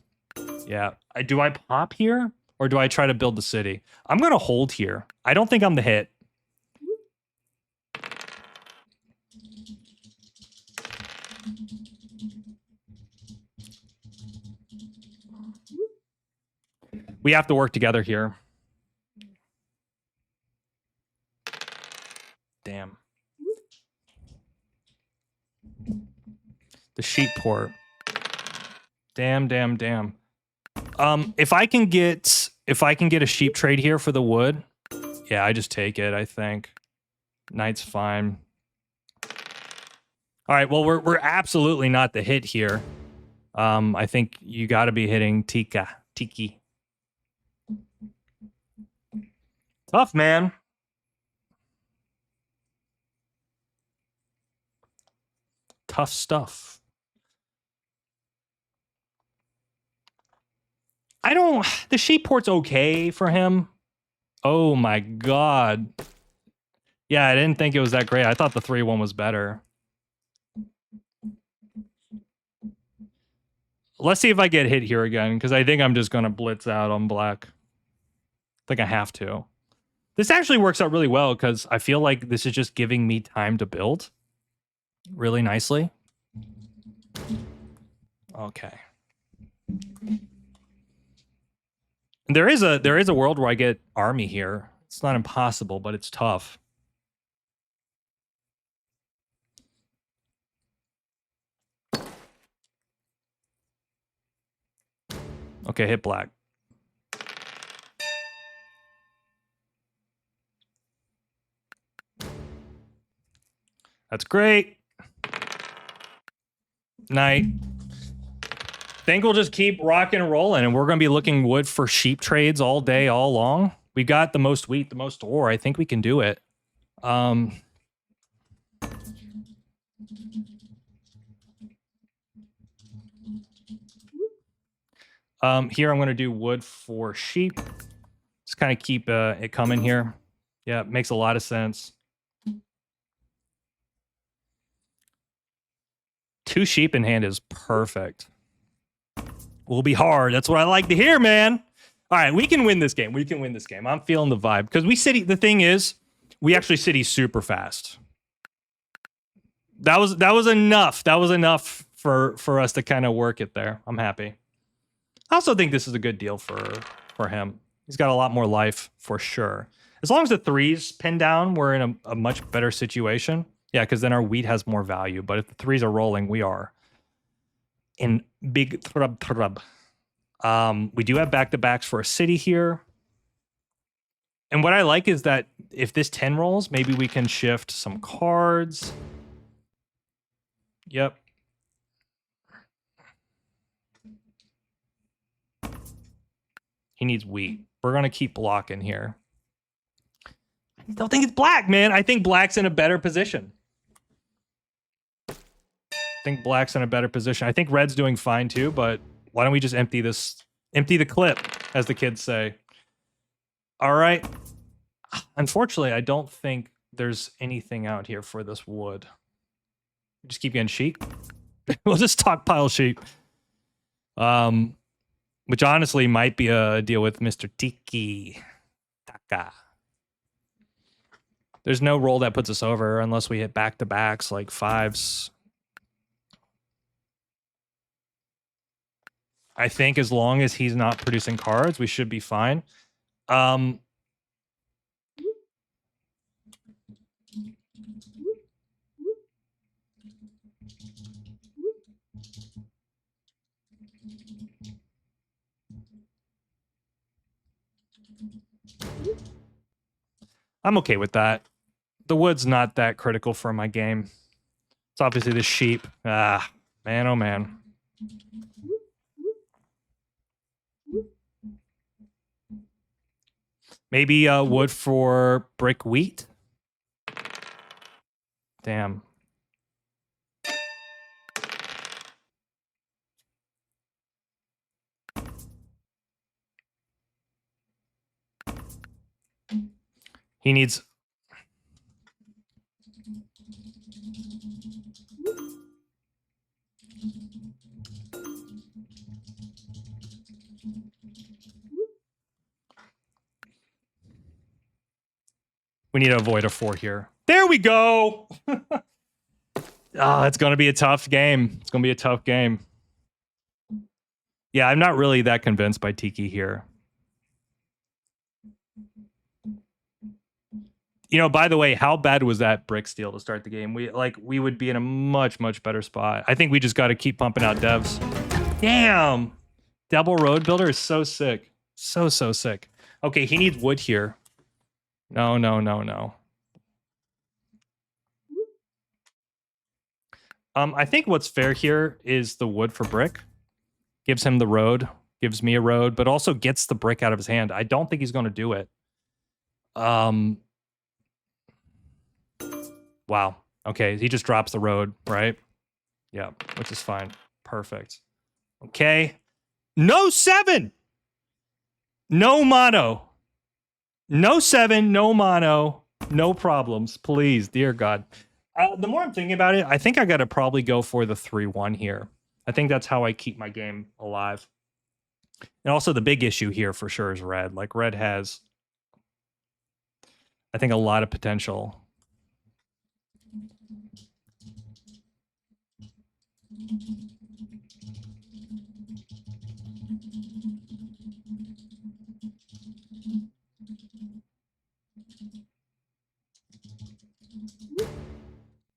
Yeah. Do I pop here? Or do I try to build the city? I'm going to hold here. I don't think I'm the hit. We have to work together here. Damn. The sheep port. Damn. If I can get a sheep trade here for the wood, yeah, I just take it, I think. Knight's fine. All right, well, we're absolutely not the hit here. I think you got to be hitting Tiki. Tough, man. Tough stuff. The sheep port's okay for him. Oh my god. Yeah, I didn't think it was that great. I thought the 3-1 was better. Let's see if I get hit here again, because I think I'm just going to blitz out on black. I think I have to. This actually works out really well, because I feel like this is just giving me time to build really nicely. Okay. There is a world where I get army here. It's not impossible, but it's tough. Okay, hit black. That's great. Night. Think we'll just keep rocking and rolling, and we're going to be looking wood for sheep trades all day, all long. We got the most wheat, the most ore. I think we can do it. Here I'm going to do wood for sheep. Just kind of keep it coming here. Yeah, it makes a lot of sense. 2 sheep in hand is perfect. Will be hard. That's what I like to hear, man. All right, we can win this game. I'm feeling the vibe. Because the thing is, we actually city super fast. That was enough. That was enough for us to kind of work it there. I'm happy. I also think this is a good deal for him. He's got a lot more life for sure. As long as the 3s pin down, we're in a much better situation. Yeah, because then our wheat has more value. But if the 3s are rolling, we are in big trouble. We do have back-to-backs for a city here. And what I like is that if this 10 rolls, maybe we can shift some cards. Yep. He needs wheat. We're going to keep blocking here. I don't think it's black, man. I think black's in a better position. think black's in a better position. I think red's doing fine too, but why don't we just empty the clip, as the kids say. All right. Unfortunately, I don't think there's anything out here for this wood. Just keep getting sheep. We'll just stockpile sheep. Which honestly might be a deal with Mr. Tiki Taka. There's no roll that puts us over unless we hit back-to-backs like fives. I think as long as he's not producing cards, we should be fine. I'm okay with that. The wood's not that critical for my game. It's obviously the sheep. Ah, man, oh man. Maybe wood for brick wheat? Damn. He needs... We need to avoid a 4 here. There we go! It's going to be a tough game. It's going to be a tough game. Yeah, I'm not really that convinced by Tiki here. You know, by the way, how bad was that brick steal to start the game? We would be in a much, much better spot. I think we just got to keep pumping out devs. Damn! Double road builder is so sick. So sick. Okay, he needs wood here. No. I think what's fair here is the wood for brick. Gives him the road, gives me a road, but also gets the brick out of his hand. I don't think he's going to do it. Wow. Okay, he just drops the road, right? Yeah, which is fine. Perfect. Okay. No 7! No mono. No 7, no mono, no problems. Please, dear God. The more I'm thinking about it, I think I got to probably go for the 3-1 here. I think that's how I keep my game alive. And also the big issue here for sure is red. Like red has, I think, a lot of potential.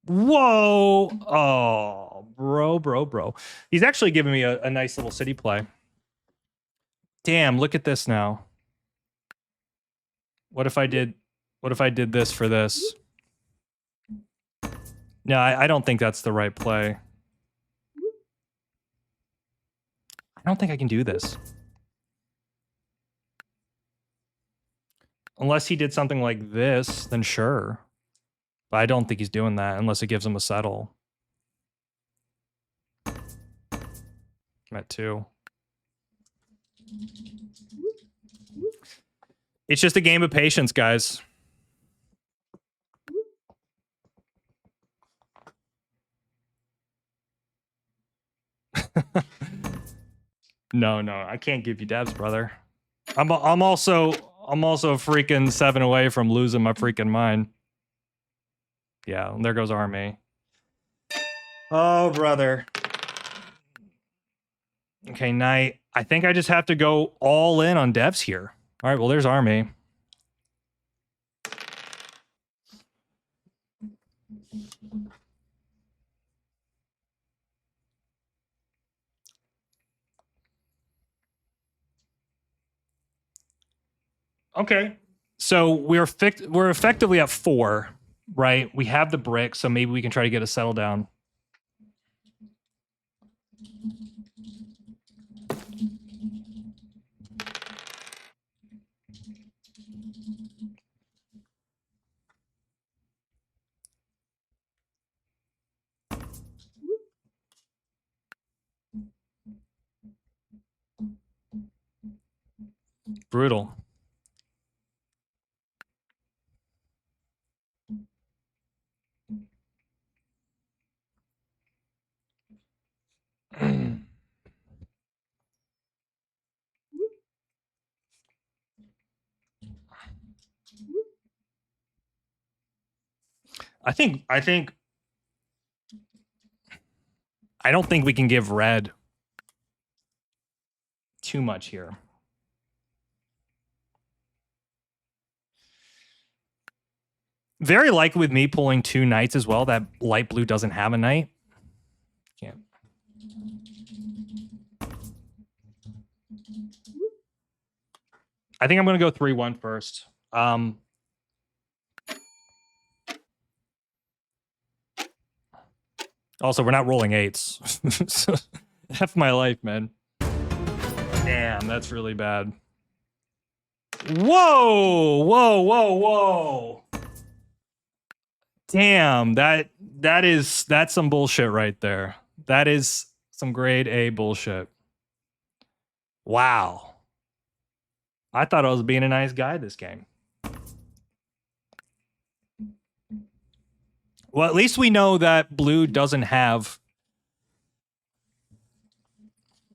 Whoa! Oh, bro. He's actually giving me a nice little city play. Damn, look at this now. What if I did this for this? No, I don't think that's the right play. I don't think I can do this. Unless he did something like this, then sure. But I don't think he's doing that unless it gives him a settle. I'm at 2. It's just a game of patience, guys. No, I can't give you devs, brother. I'm also freaking 7 away from losing my freaking mind. Yeah, there goes Army. Oh, brother. Okay, Knight. I think I just have to go all in on devs here. All right, well, there's Army. Okay. So we're effectively at 4, right? We have the brick, so maybe we can try to get a settle down. Brutal. I don't think we can give red too much here. Very likely with me pulling 2 knights as well, that light blue doesn't have a knight. Can't. I think I'm going to go 3-1 first. Also, we're not rolling 8s. So, F my life, man. Damn, that's really bad. Whoa! Whoa, whoa, whoa. Damn, that's some bullshit right there. That is some grade A bullshit. Wow. I thought I was being a nice guy this game. Well, at least we know that blue doesn't have...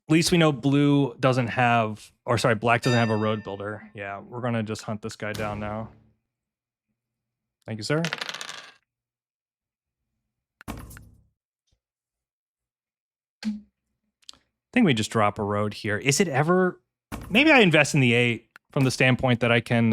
At least we know blue doesn't have... Or sorry, black doesn't have a road builder. Yeah, we're going to just hunt this guy down now. Thank you, sir. I think we just drop a road here. Is it ever... Maybe I invest in the 8 from the standpoint that I can...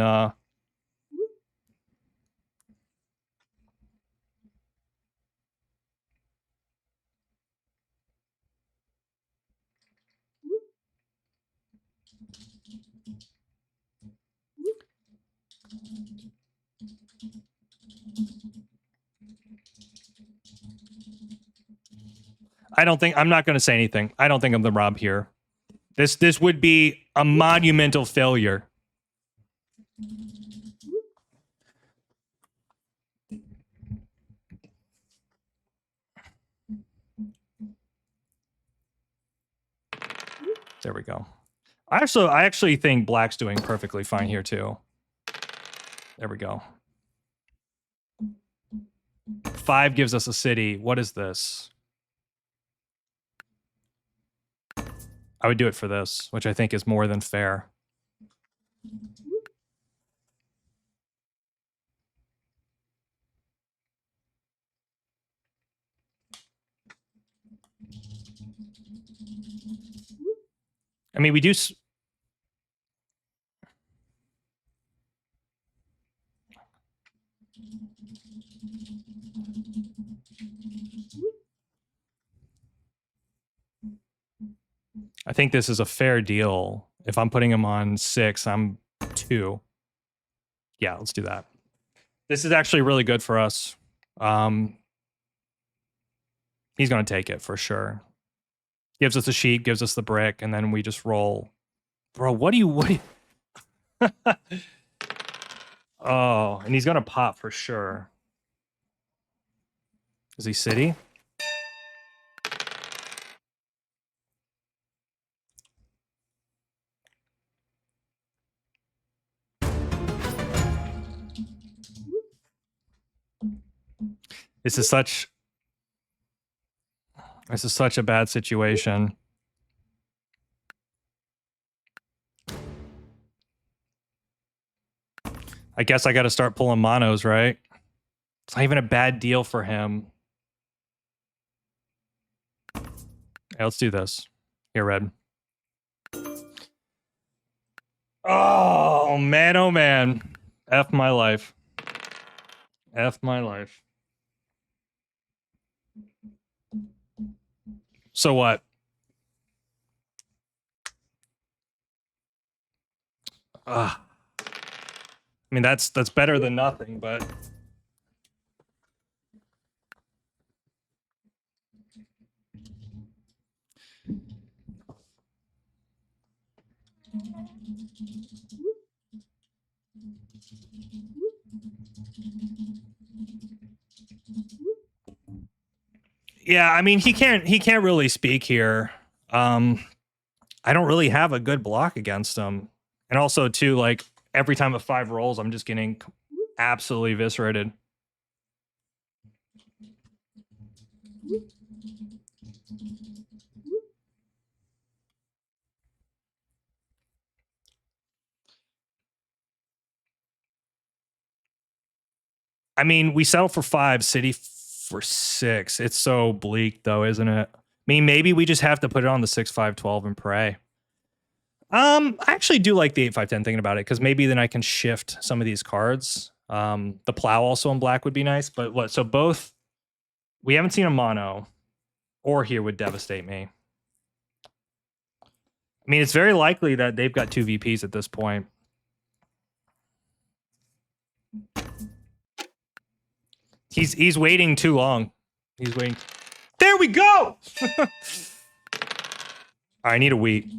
I'm not going to say anything. I don't think I'm the Rob here. This would be a monumental failure. There we go. I actually think black's doing perfectly fine here too. There we go. 5 gives us a city. What is this? I would do it for this, which I think is more than fair. I mean, we do... I think this is a fair deal. If I'm putting him on 6, I'm 2. Yeah, let's do that. This is actually really good for us. He's going to take it for sure. Gives us a sheep, gives us the brick, and then we just roll. Bro, what do you... Oh, and he's going to pop for sure. Is he city? This is such a bad situation. I guess I got to start pulling monos, right? It's not even a bad deal for him. Okay, let's do this. Here, red. Oh, man, oh, man. F my life. F my life. So what? I mean, that's better than nothing, but... Yeah, I mean, he can't really speak here. I don't really have a good block against him. And also, too, like every time a 5 rolls, I'm just getting absolutely eviscerated. I mean, we settled for 5, City for 6. It's so bleak, though, isn't it? I mean, maybe we just have to put it on the 6-5-12 and pray. I actually do like the 8-5-10 thinking about it, because maybe then I can shift some of these cards. The plow also in black would be nice, but what? So both, we haven't seen a mono, or here would devastate me. I mean, it's very likely that they've got 2 VPs at this point. He's waiting too long. He's waiting. There we go. I need a wheat.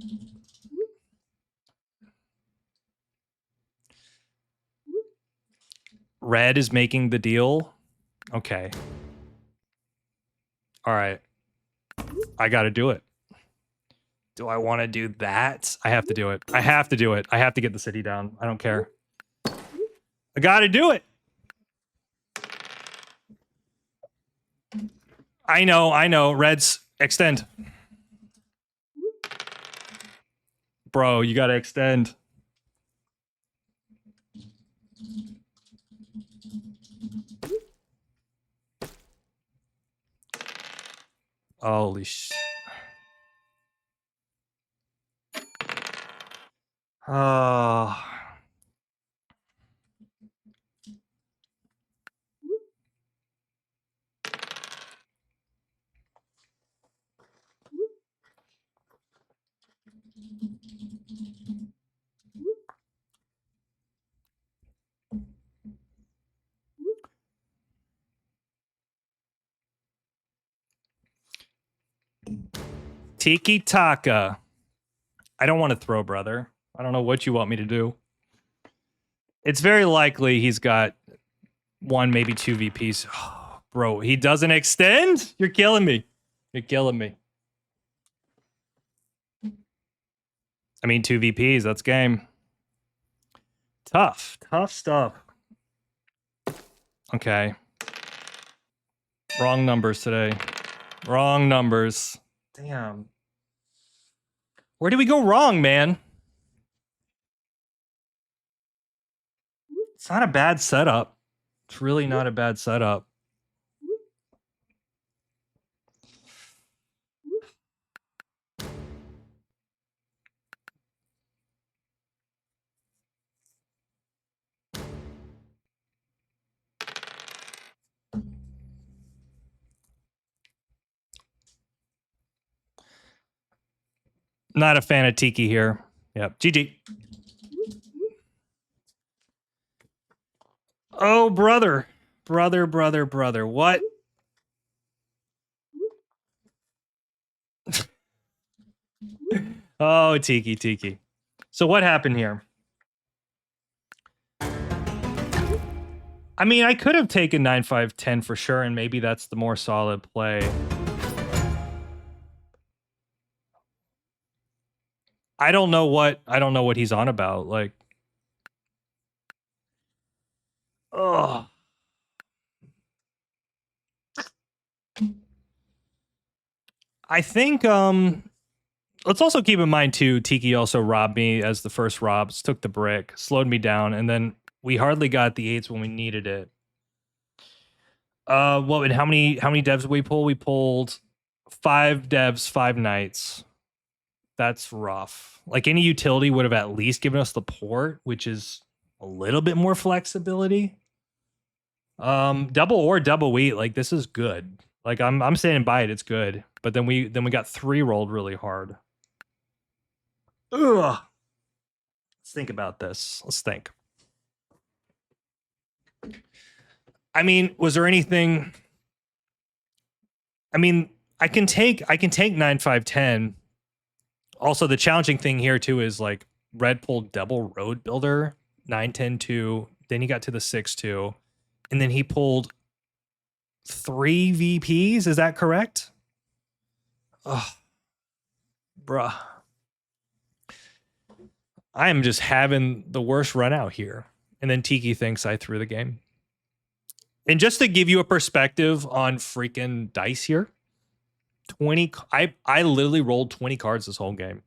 Red is making the deal. Okay. All right. I got to do it. Do I want to do that? I have to do it. I have to do it. I have to get the city down. I don't care. I got to do it. I know. Reds, extend. Bro, you got to extend. Holy sh... Oh. Tiki Taka. I don't want to throw, brother. I don't know what you want me to do. It's very likely he's got 1, maybe 2 VPs. Oh, bro, he doesn't extend? You're killing me. You're killing me. I mean, 2 VPs, that's game. Tough stuff. Okay. Wrong numbers today. Wrong numbers. Damn. Where did we go wrong, man? It's not a bad setup. It's really not a bad setup. Not a fan of Tiki here. Yep. GG. Oh, brother. Brother. What? Oh, Tiki. So what happened here? I mean, I could have taken 9-5-10 for sure, and maybe that's the more solid play. I don't know what he's on about. Like, oh. I think let's also keep in mind too, Tiki also robbed me as the first robs, took the brick, slowed me down, and then we hardly got the 8s when we needed it. Well, and how many devs did we pull? We pulled 5 devs, 5 knights. That's rough. Like, any utility would have at least given us the port, which is a little bit more flexibility. Double or double wheat, like, this is good. Like, I'm standing by it. It's good. But then we got 3 rolled really hard. Ugh. Let's think about this. Let's think. I mean, was there anything? I mean, I can take 9-5-10. Also, the challenging thing here too is like red pulled double road builder 9-10-2. Then he got to the 6-2, and then he pulled 3 VPs. Is that correct? Oh, bruh. I am just having the worst run out here. And then Tiki thinks I threw the game. And just to give you a perspective on freaking dice here, 20 I literally rolled 20 cards this whole game.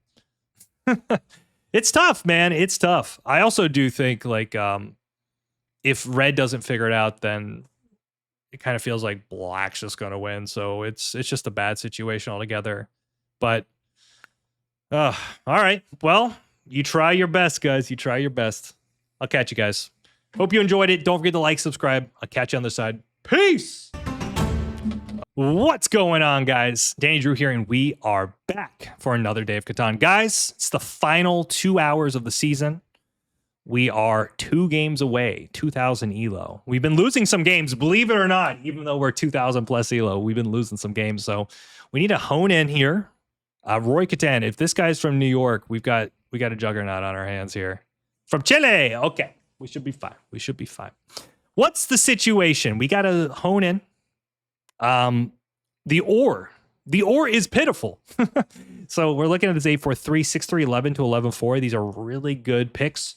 It's tough, man. It's tough. I also do think like if red doesn't figure it out, then it kind of feels like black's just going to win. So it's just a bad situation altogether. But all right. Well, you try your best, guys. You try your best. I'll catch you guys. Hope you enjoyed it. Don't forget to like, subscribe. I'll catch you on the side. Peace. What's going on, guys? Danny Drew here, and we are back for another day of Catan. Guys, it's the final 2 hours of the season. We are 2 games away, 2,000 ELO. We've been losing some games, believe it or not, even though we're 2,000 plus ELO. We've been losing some games, so we need to hone in here. Roy Catan, if this guy's from New York, we got a juggernaut on our hands here. From Chile, okay. We should be fine. We should be fine. What's the situation? We got to hone in. The ore is pitiful. So we're looking at this 843, 6311 to 114. These are really good picks.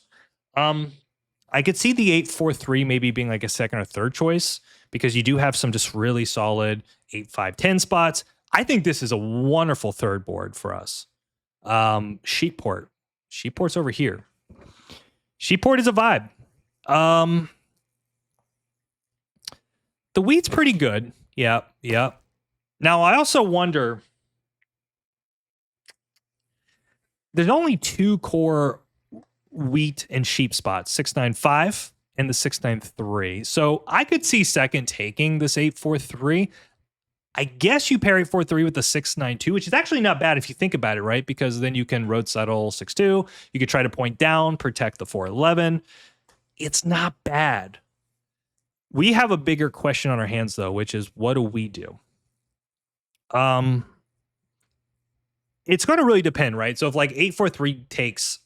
I could see the 843 maybe being like a second or third choice because you do have some just really solid 8-5-10 spots. I think this is a wonderful third board for us. Sheepport. Sheepport's over here. Sheepport is a vibe. The wheat's pretty good. Yeah. Now, I also wonder, there's only 2 core wheat and sheep spots, 695 and the 693. So I could see second taking this 843. I guess you pair 843 with the 692, which is actually not bad if you think about it, right? Because then you can road settle 6-2. You could try to point down, protect the 411. It's not bad. We have a bigger question on our hands, though, which is what do we do? It's going to really depend, right? So if like 843 takes,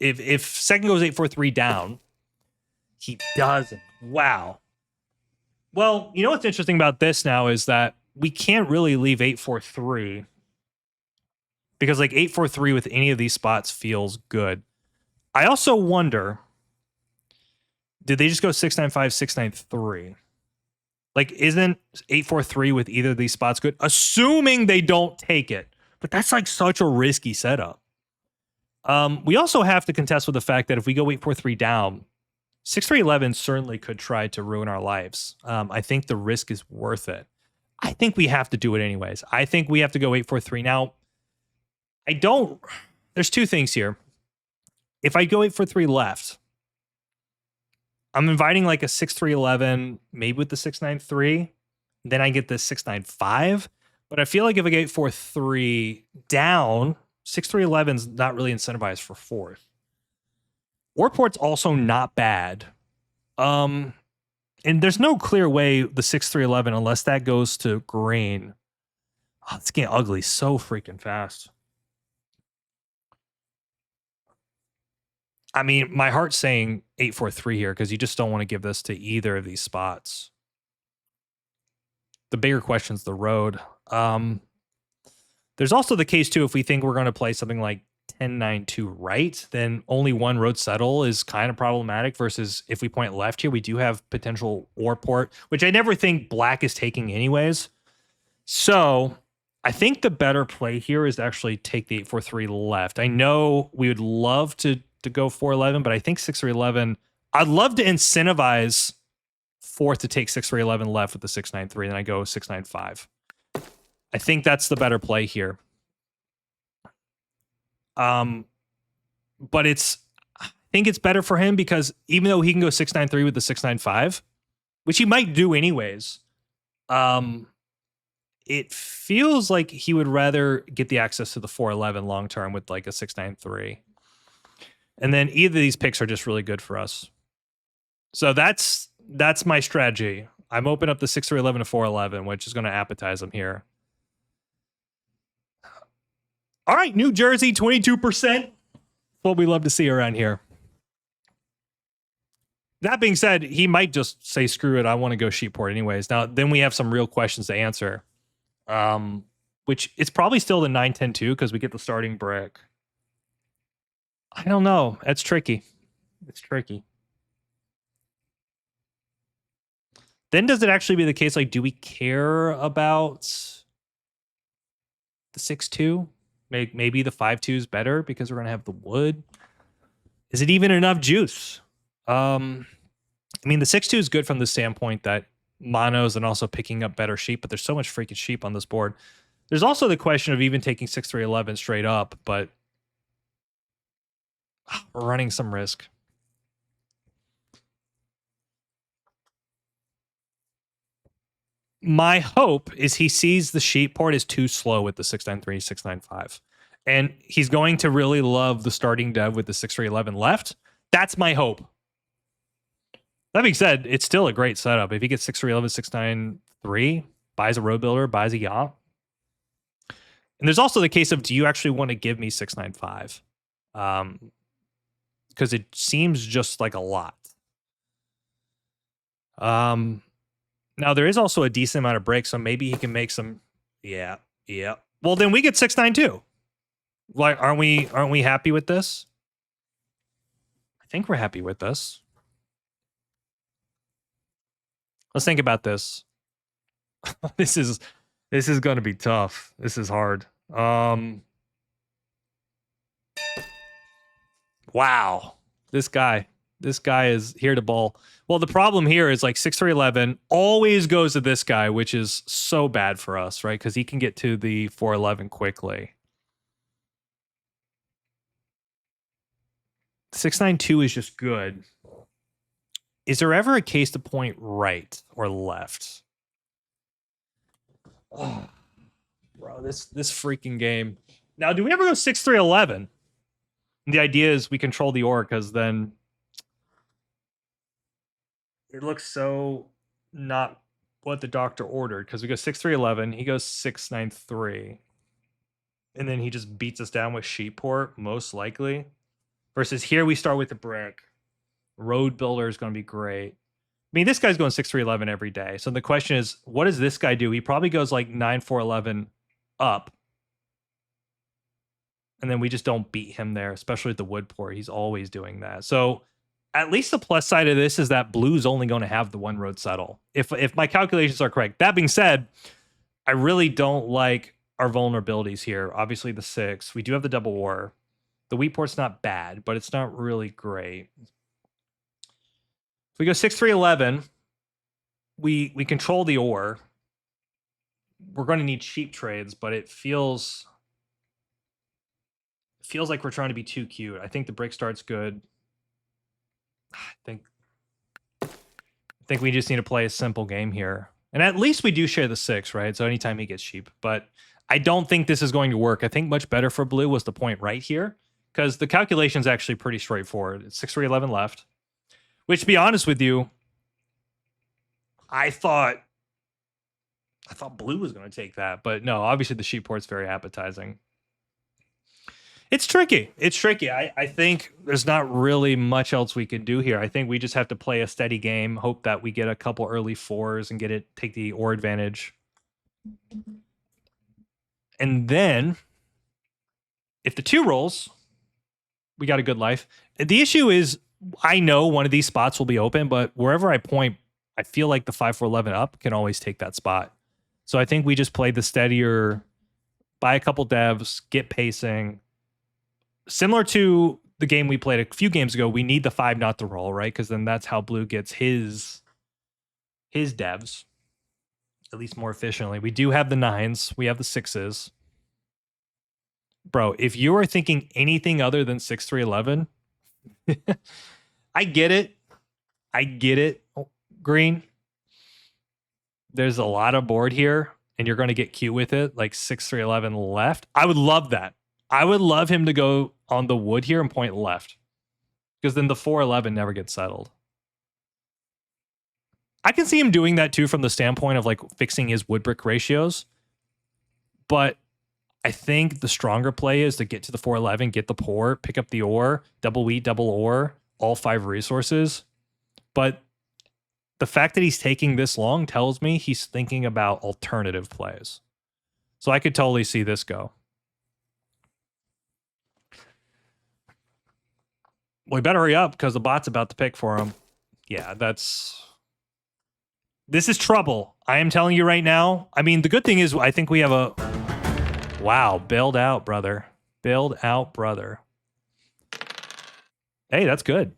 if second goes 843 down, he doesn't. Wow. Well, you know what's interesting about this now is that we can't really leave 843 because like 843 with any of these spots feels good. I also wonder, did they just go 695, 693? Like, isn't 843 with either of these spots good? Assuming they don't take it. But that's like such a risky setup. We also have to contest with the fact that if we go 843 down, 6311 certainly could try to ruin our lives. I think the risk is worth it. I think we have to do it anyways. I think we have to go 843. Now, there's 2 things here. If I go 843 left, I'm inviting like a 6311, maybe with the 693. Then I get the 695. But I feel like if I get 843 down, 6311's not really incentivized for 4th. Warport's also not bad. And there's no clear way the 6-3-11 unless that goes to green. Oh, it's getting ugly so freaking fast. I mean, my heart's saying 8-4-3 here because you just don't want to give this to either of these spots. The bigger question's the road. There's also the case, too, if we think we're going to play something like 10-9-2 right, then only one road settle is kind of problematic versus if we point left here, we do have potential ore port, which I never think black is taking anyways. So I think the better play here is actually take the 8-4-3 left. I know we would love to go 4-11, but I think 6-3-11, I'd love to incentivize 4th to take 6-3-11 left with the 6-9-3, then I go 6-9-5. I think that's the better play here. But I think it's better for him because even though he can go 6-9-3 with the 6-9-5, which he might do anyways, it feels like he would rather get the access to the 4-11 long term with like a 6-9-3. And then either of these picks are just really good for us. So that's my strategy. I'm open up the 6-3-11 to 4-11, which is going to appetize him here. All right, New Jersey, 22%. What we love to see around here. That being said, he might just say, screw it, I want to go Sheepport anyways. Now, then we have some real questions to answer. Which it's probably still the 9-10-2 because we get the starting brick. I don't know. It's tricky. It's tricky. Then does it actually be the case, like, do we care about the 6-2? Maybe the 5-2 is better because we're going to have the wood. Is it even enough juice? I mean, the 6-2 is good from the standpoint that monos and also picking up better sheep, but there's so much freaking sheep on this board. There's also the question of even taking 6-3-11 straight up, but we're running some risk. My hope is he sees the sheep port is too slow with the 6-9-3, 6-9-5. And he's going to really love the starting dev with the 6-3-11 left. That's my hope. That being said, it's still a great setup. If he gets 6-3-11, 6-9-3, buys a road builder, buys a yacht. And there's also the case of, do you actually want to give me 6-9-5? Because it seems just like a lot. Now there is also a decent amount of breaks, so maybe he can make some. Yeah. Well, then we get 6-9-2. Like, aren't we happy with this? I think we're happy with this. Let's think about this. This is going to be tough. This is hard. Wow. This guy is here to ball. Well, the problem here is like 6-3-11 always goes to this guy, which is so bad for us, right? Because he can get to the 4-11 quickly. 6-9-2 is just good. Is there ever a case to point right or left? Oh, bro, this freaking game. Now, do we ever go 6-3-11? The idea is we control the ore because then it looks so not what the doctor ordered, because we go 6-3-11, he goes 6-9-3, and then he just beats us down with sheep port, most likely. Versus here we start with the brick. Road builder is going to be great. I mean, this guy's going 6-3-11 every day. So the question is, what does this guy do? He probably goes like 9-4-11 up. And then we just don't beat him there, especially with the wood port. He's always doing that. So at least the plus side of this is that blue's only going to have the one road settle. If my calculations are correct. That being said, I really don't like our vulnerabilities here. Obviously the 6. We do have the double war. The wheat port's not bad, but it's not really great. If we go 6-3-11, we control the ore. We're going to need sheep trades, but it feels like we're trying to be too cute. I think the brick start's good. I think we just need to play a simple game here. And at least we do share the 6, right? So anytime he gets sheep. But I don't think this is going to work. I think much better for blue was the point right here, because the calculation is actually pretty straightforward. It's 6-3-11 left, which, to be honest with you, I thought blue was going to take that. But no, obviously the sheep port's very appetizing. It's tricky. I think there's not really much else we can do here. I think we just have to play a steady game, hope that we get a couple early 4s and take the ore advantage. And then if the 2 rolls, we got a good life. The issue is, I know one of these spots will be open, but wherever I point, I feel like the 5-4-11 up can always take that spot. So I think we just play the steadier, buy a couple devs, get pacing. Similar to the game we played a few games ago, we need the 5 not to roll, right? Because then that's how blue gets his devs, at least more efficiently. We do have the 9s. We have the 6s. Bro, if you are thinking anything other than 6-3-11, I get it, Green. There's a lot of board here, and you're going to get cute with it, like 6-3-11 left. I would love that. I would love him to go on the wood here and point left, because then the 4-11 never gets settled. I can see him doing that too from the standpoint of like fixing his wood brick ratios. But I think the stronger play is to get to the 4-11, get the port, pick up the ore, double wheat, double ore, all 5 resources. But the fact that he's taking this long tells me he's thinking about alternative plays. So I could totally see this go. We better hurry up because the bot's about to pick for him. Yeah, this is trouble. I am telling you right now. I mean, the good thing is I think we have a... Wow, build out, brother. Build out, brother. Hey, that's good.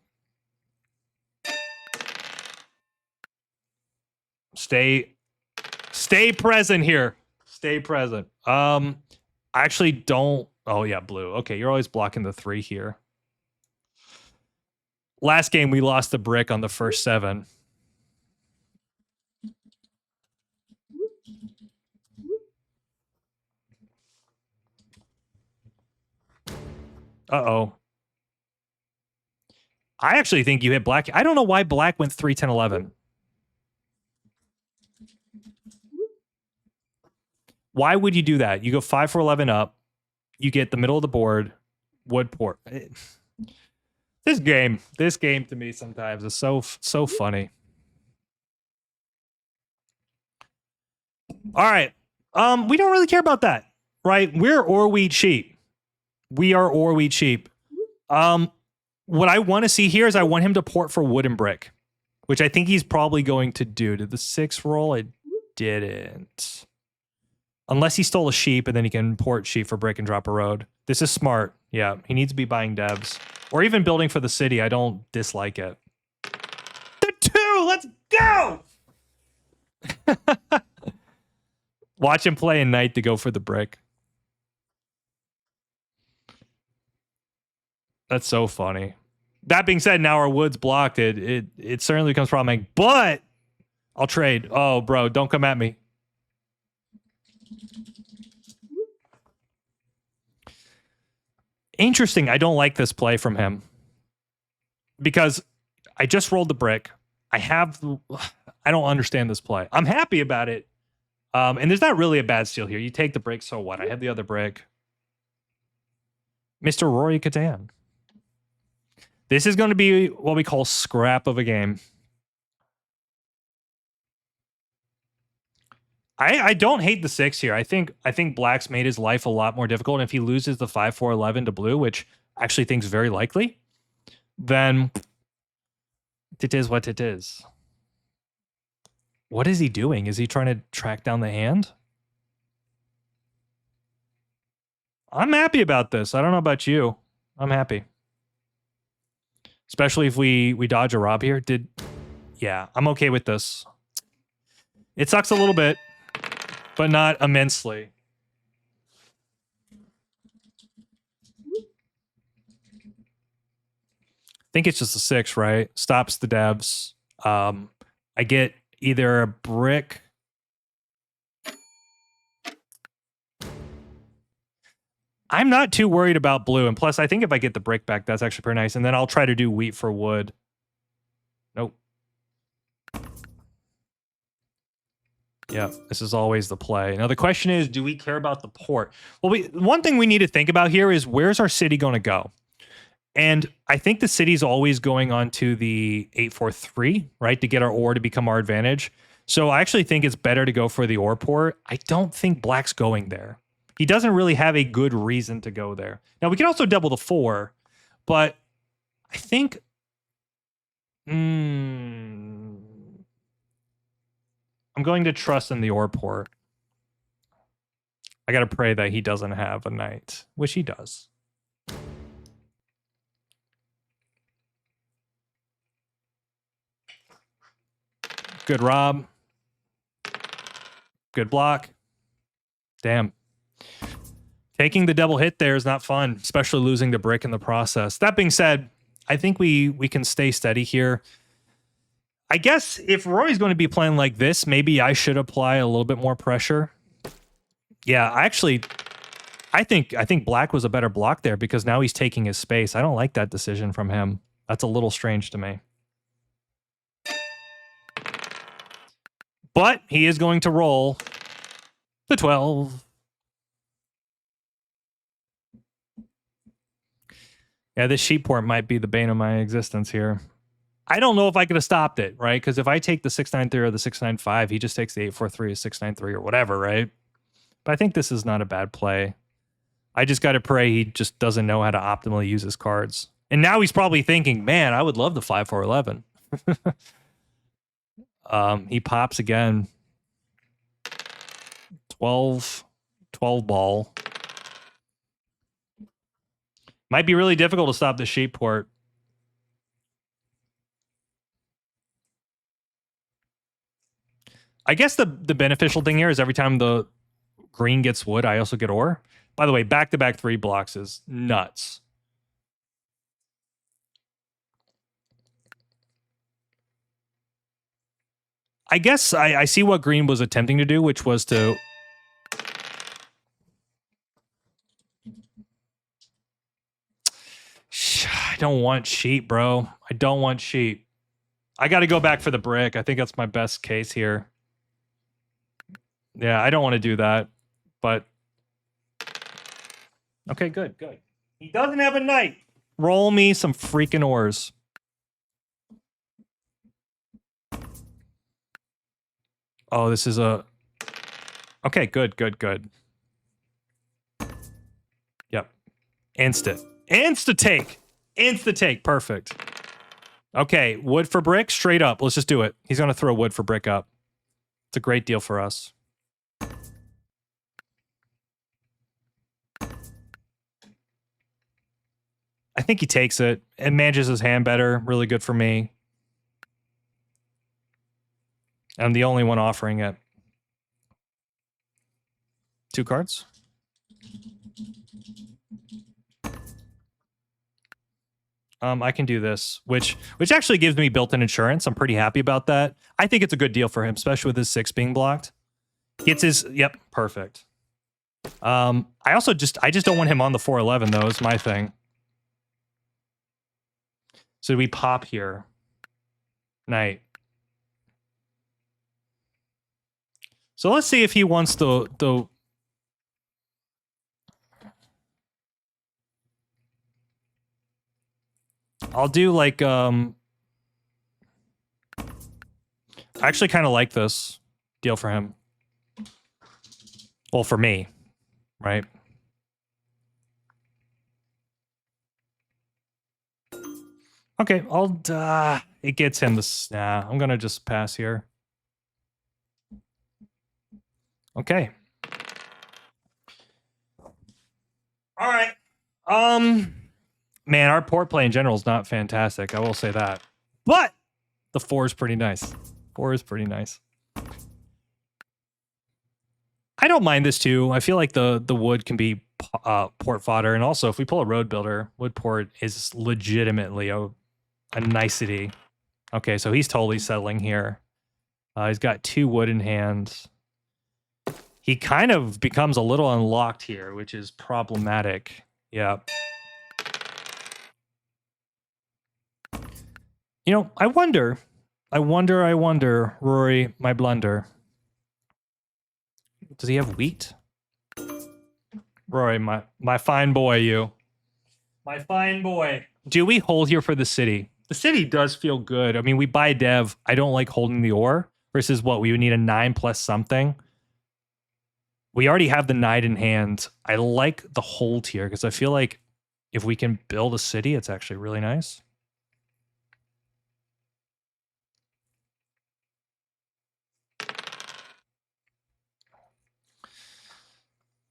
Stay present here. Stay present. I actually don't... Oh, yeah, blue. Okay, you're always blocking the 3 here. Last game, we lost the brick on the first 7. Uh-oh. I actually think you hit black. I don't know why black went 3, 10, 11. Why would you do that? You go 5 for 11 up. You get the middle of the board. Wood port. This game to me sometimes is so funny. All right. We don't really care about that, right? We're or we cheap. We are or we cheap. What I want to see here is I want him to port for wood and brick, which I think he's probably going to do. Did the 6 roll? It didn't. Unless he stole a sheep and then he can port sheep for brick and drop a road. This is smart. Yeah, he needs to be buying devs. Or even building for the city. I don't dislike it. The 2! Let's go! Watch him play a knight to go for the brick. That's so funny. That being said, now our wood's blocked. It certainly becomes problematic. But I'll trade. Oh, bro, don't come at me. Interesting. I don't like this play from him. Because I just rolled the brick. I don't understand this play. I'm happy about it. And there's not really a bad steal here. You take the brick, so what? I have the other brick. Mr. Rory Catan. This is going to be what we call scrap of a game. I don't hate the 6 here. I think black's made his life a lot more difficult. And if he loses the 5, 4, 11 to blue, which I actually think is very likely, then it is what it is. What is he doing? Is he trying to track down the hand? I'm happy about this. I don't know about you. I'm happy. Especially if we dodge a rob here. Yeah, I'm okay with this. It sucks a little bit, but not immensely. I think it's just a 6, right? Stops the devs. I get either a brick. I'm not too worried about blue. And plus, I think if I get the brick back, that's actually pretty nice. And then I'll try to do wheat for wood. Nope. Yeah, this is always the play. Now, the question is, do we care about the port? Well, one thing we need to think about here is where's our city going to go? And I think the city's always going on to the 8-4-3, right, to get our ore to become our advantage. So I actually think it's better to go for the ore port. I don't think black's going there. He doesn't really have a good reason to go there. Now, we can also double the 4, but I think... I'm going to trust in the ore port. I got to pray that he doesn't have a knight, which he does. Good Rob. Good block. Damn. Taking the double hit there is not fun, especially losing the brick in the process. That being said, I think we can stay steady here. I guess if Rory's going to be playing like this, maybe I should apply a little bit more pressure. Yeah, I think black was a better block there because now he's taking his space. I don't like that decision from him. That's a little strange to me. But he is going to roll the 12. Yeah, this sheep port might be the bane of my existence here. I don't know if I could have stopped it, right? Because if I take the 6-9-3 or the 6-9-5, he just takes the 8-4-3 or 6-9-3 or whatever, right? But I think this is not a bad play. I just got to pray he just doesn't know how to optimally use his cards. And now he's probably thinking, man, I would love the 5-4-11. He pops again. 12 ball. Might be really difficult to stop the sheep port. I guess the beneficial thing here is every time the green gets wood, I also get ore. By the way, back-to-back 3 blocks is nuts. I guess I see what green was attempting to do, which was to... I don't want sheep, bro. I don't want sheep. I got to go back for the brick. I think that's my best case here. Yeah, I don't want to do that, but... Okay, good. He doesn't have a knight. Roll me some freaking ores. Oh, this is a... Okay, good. Yep. Insta-take. Perfect. Okay, wood for brick, straight up. Let's just do it. He's going to throw wood for brick up. It's a great deal for us. I think he takes it. It manages his hand better. Really good for me. I'm the only one offering it. 2 cards. I can do this, which actually gives me built-in insurance. I'm pretty happy about that. I think it's a good deal for him, especially with his 6 being blocked. Gets his... Yep, perfect. I just don't want him on the 4-11, though, is my thing. So we pop here. Knight. So let's see if he wants the I'll do like I actually kind of like this deal for him. Well, for me, right? Okay, it gets him this. Nah, I'm gonna just pass here. Okay. All right. Man, our port play in general is not fantastic. I will say that. But the 4 is pretty nice. 4 is pretty nice. I don't mind this too. I feel like the wood can be port fodder, and also if we pull a road builder, wood port is legitimately a nicety. Okay, so he's totally settling here. He's got 2 wood in hand. He kind of becomes a little unlocked here, which is problematic. Yeah. You know, I wonder, Rory, my blunder. Does he have wheat? Rory, my fine boy, you. My fine boy. Do we hold here for the city? The city does feel good. I mean, we buy dev. I don't like holding the ore versus what we would need a 9 plus something. We already have the knight in hand. I like the hold here because I feel like if we can build a city, it's actually really nice.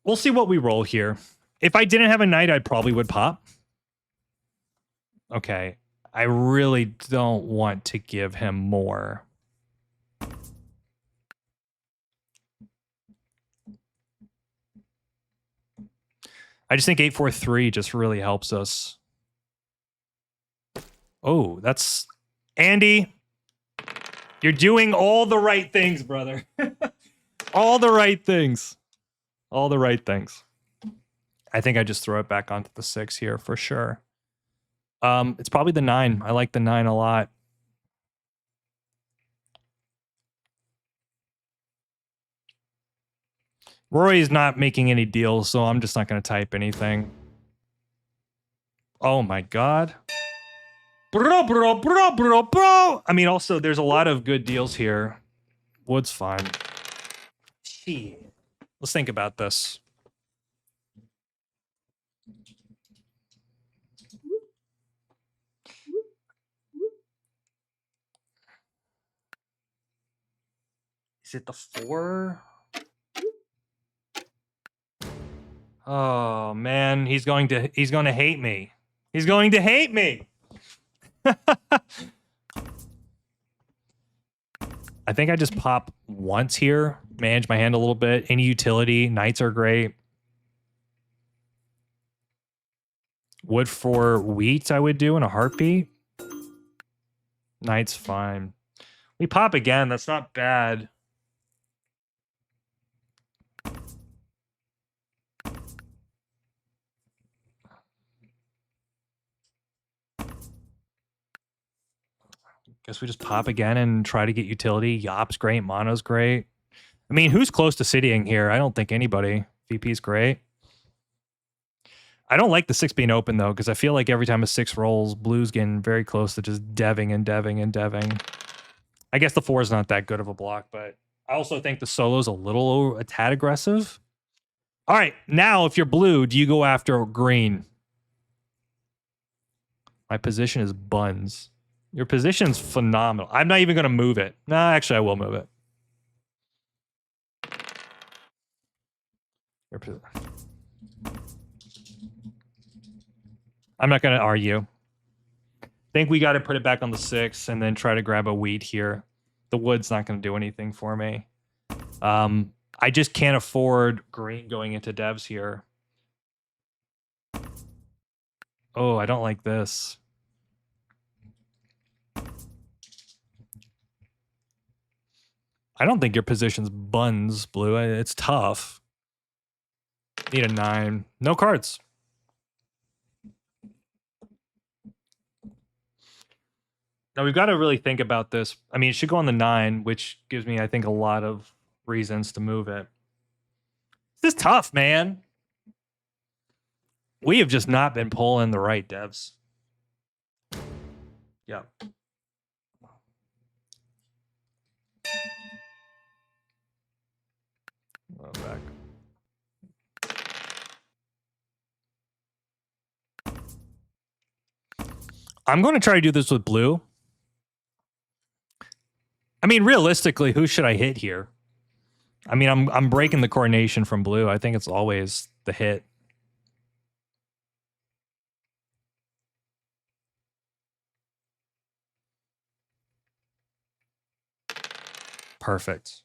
We'll see what we roll here. If I didn't have a knight, I probably would pop. Okay. I really don't want to give him more. I just think 8-4-3 just really helps us. Oh, that's... Andy, you're doing all the right things, brother. All the right things. All the right things. I think I just throw it back onto the 6 here for sure. It's probably the 9. I like the 9 a lot. Rory's not making any deals, so I'm just not going to type anything. Oh my god. Bro. I mean, also, there's a lot of good deals here. Wood's fine. Gee. Let's think about this. Is it the 4? Oh man, he's going to hate me. He's going to hate me. I think I just pop once here, manage my hand a little bit. Any utility, knights are great. Wood for wheat I would do in a heartbeat. Knight's fine. We pop again, that's not bad. Guess we just pop again and try to get utility. Yop's great, Mono's great. I mean, who's close to citying here? I don't think anybody. VP's great. I don't like the 6 being open, though, because I feel like every time a 6 rolls, blue's getting very close to just deving and deving and deving. I guess the 4 is not that good of a block, but I also think the solo's a little a tad aggressive. All right, now if you're blue, do you go after green? My position is buns. Your position's phenomenal. I'm not even going to move it. No, actually, I will move it. I'm not going to argue. I think we got to put it back on the 6 and then try to grab a wheat here. The wood's not going to do anything for me. I just can't afford green going into devs here. Oh, I don't like this. I don't think your position's buns, blue. It's tough. Need a 9. No cards. Now we've got to really think about this. I mean, it should go on the 9, which gives me, I think, a lot of reasons to move it. This is tough, man. We have just not been pulling the right devs. Yeah. Back. I'm going to try to do this with blue. I mean, realistically, who should I hit here? I mean, I'm breaking the coronation from blue. I think it's always the hit. Perfect.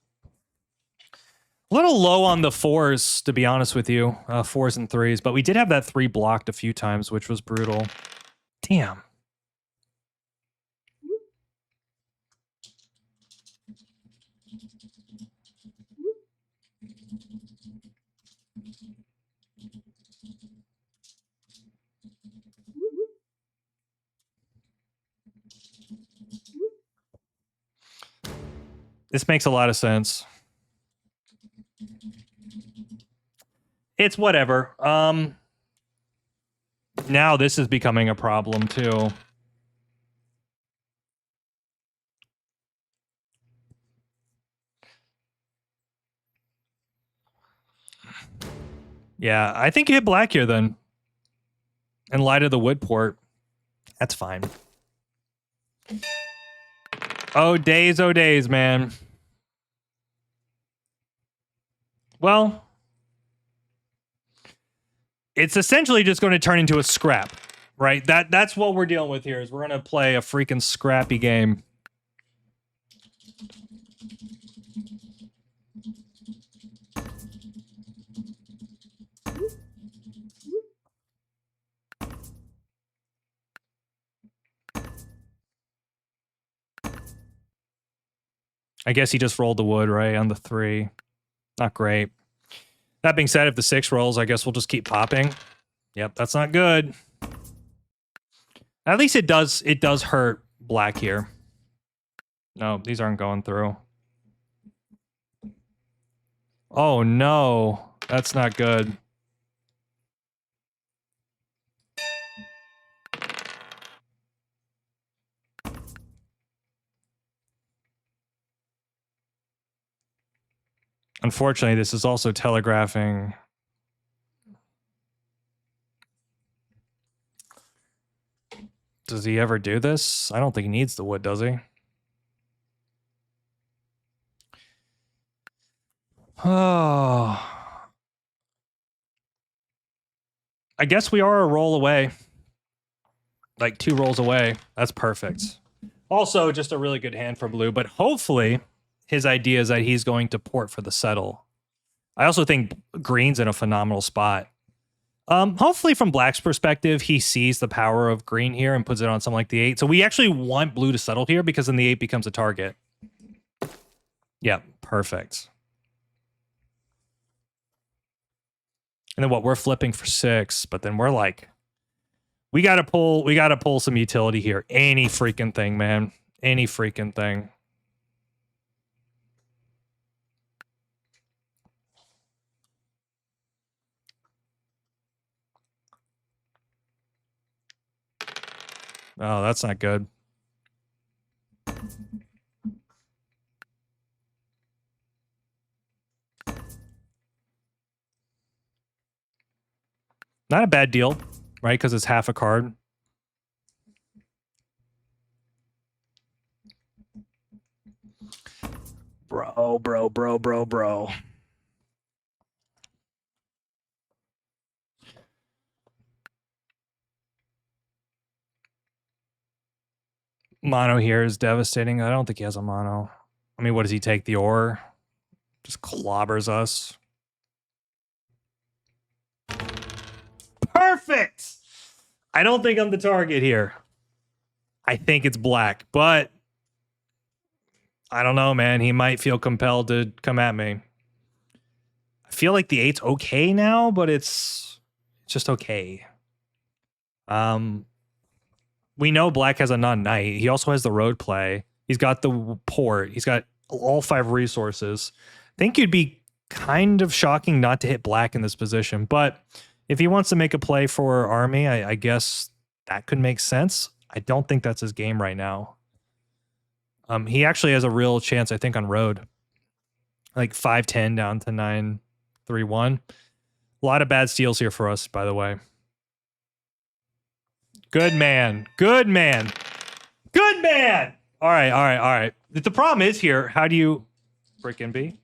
A little low on the 4s, to be honest with you. 4s and 3s, but we did have that 3 blocked a few times, which was brutal. Damn. This makes a lot of sense. It's whatever. Now this is becoming a problem too. Yeah, I think you hit black here then. In light of the wood port. That's fine. Oh, days, man. Well, it's essentially just going to turn into a scrap, right? That's what we're dealing with here, is we're going to play a freaking scrappy game. I guess he just rolled the wood, right, on the 3. Not great. That being said, if the 6 rolls, I guess we'll just keep popping. Yep, that's not good. At least it does hurt black here. No, these aren't going through. Oh no, that's not good. Unfortunately, this is also telegraphing. Does he ever do this? I don't think he needs the wood, does he? Oh. I guess we are a roll away. Like 2 rolls away. That's perfect. Also, just a really good hand for blue, but hopefully his idea is that he's going to port for the settle. I also think green's in a phenomenal spot. Hopefully from black's perspective, he sees the power of green here and puts it on something like the 8. So we actually want blue to settle here because then the 8 becomes a target. Yeah, perfect. And then what, we're flipping for 6, but then we're like, we gotta pull some utility here. Any freaking thing, man. Any freaking thing. Oh, that's not good. Not a bad deal, right? Because it's half a card. Bro. Mono here is devastating. I don't think he has a mono. I mean, what does he take? The ore? Just clobbers us. Perfect! I don't think I'm the target here. I think it's black, but I don't know, man. He might feel compelled to come at me. I feel like the 8's okay now, but it's just okay. We know black has a non-knight. He also has the road play. He's got the port. He's got all 5 resources. I think it'd be kind of shocking not to hit black in this position, but if he wants to make a play for army, I guess that could make sense. I don't think that's his game right now. He actually has a real chance, I think, on road. Like 5-10 down to 9-3-1. A lot of bad steals here for us, by the way. Good man. Good man. Good man. All right. The problem is here, how do you freaking be?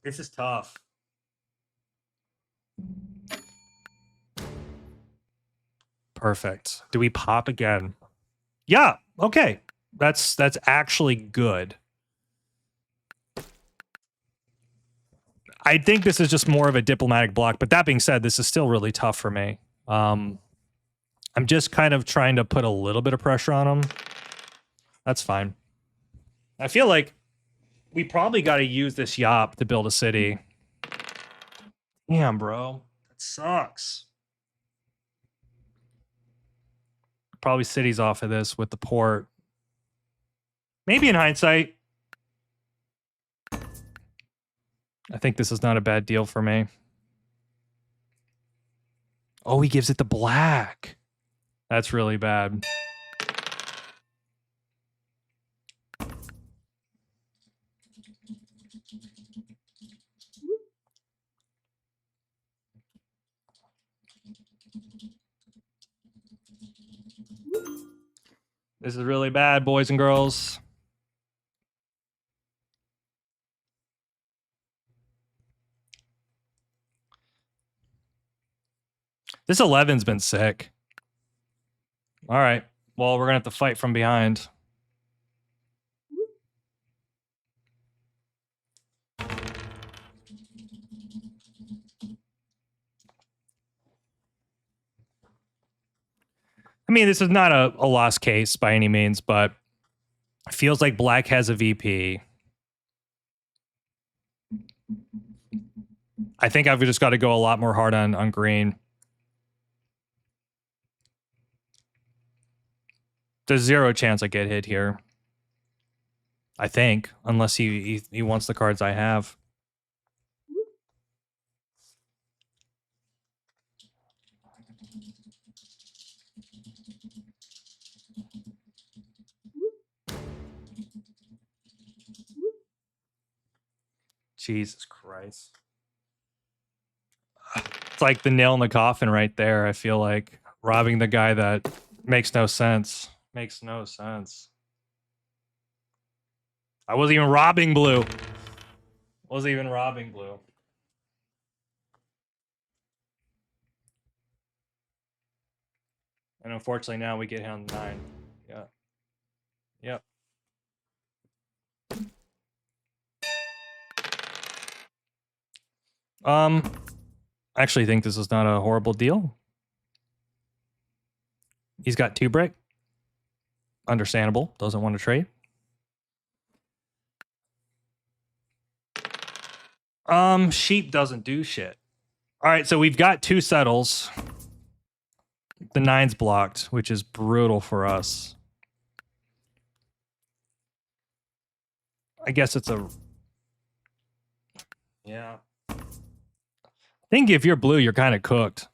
This is tough. Perfect. Do we pop again? Yeah. Okay. That's actually good. I think this is just more of a diplomatic block, but that being said, this is still really tough for me. I'm just kind of trying to put a little bit of pressure on him. That's fine. I feel like we probably got to use this yop to build a city. Damn, bro. That sucks. Probably cities off of this with the port. Maybe in hindsight. I think this is not a bad deal for me. Oh, he gives it to black. That's really bad. This is really bad, boys and girls. This 11's been sick. All right. Well, we're going to have to fight from behind. I mean, this is not a lost case by any means, but it feels like black has a VP. I think I've just got to go a lot more hard on green. There's 0 chance I get hit here. I think, unless he wants the cards I have. Jesus Christ. It's like the nail in the coffin right there. I feel like robbing the guy that makes no sense. Makes no sense. I wasn't even robbing blue. Wasn't even robbing blue. And unfortunately now we get hit on 9. Yeah. Yep. I actually think this is not a horrible deal. He's got 2 brick. Understandable. Doesn't want to trade. Sheep doesn't do shit. All right, so we've got 2 settles. The 9's blocked, which is brutal for us. I guess it's a... Yeah. I think if you're blue, you're kind of cooked.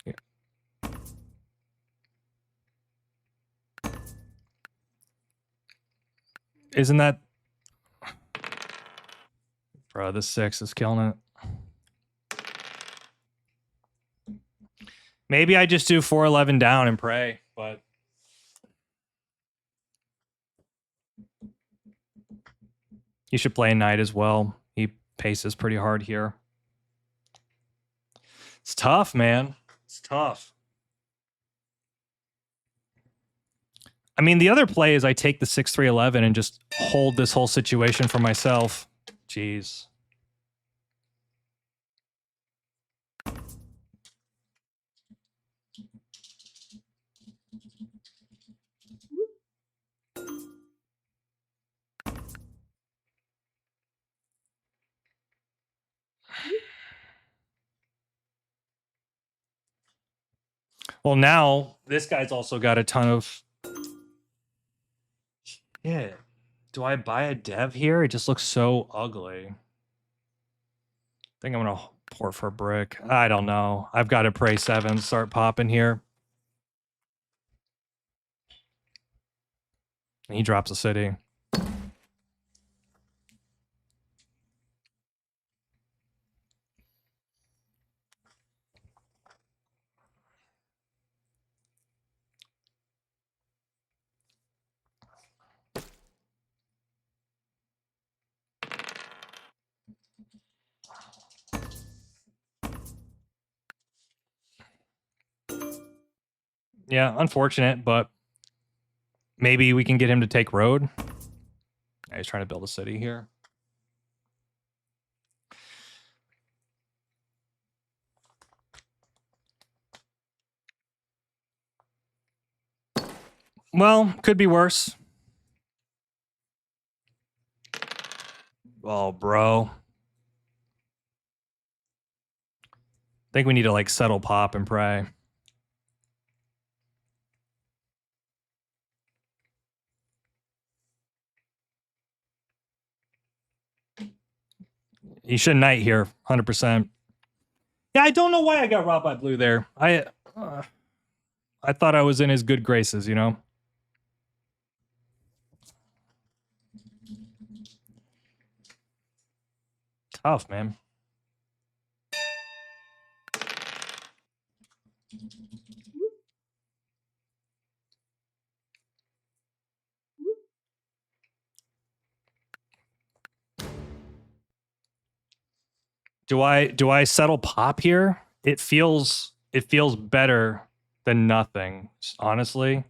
Yeah. Isn't that... Bro, this 6 is killing it. Maybe I just do 4-11 down and pray, but... You should play knight as well. He paces pretty hard here. It's tough, man. It's tough. I mean, the other play is I take the 6-3-11 and just hold this whole situation for myself. Jeez. Well, now this guy's also got a ton of... Yeah. Do I buy a dev here? It just looks so ugly. I think I'm going to port for a brick. I don't know. I've got to pray 7, start popping here. And he drops a city. Yeah, unfortunate, but maybe we can get him to take road. Yeah, he's trying to build a city here. Well, could be worse. Oh, bro. I think we need to like settle pop and pray. He should knight here, 100%. Yeah, I don't know why I got robbed by blue there. I thought I was in his good graces, you know? Tough, man. Do I settle pop here? It feels better than nothing, honestly.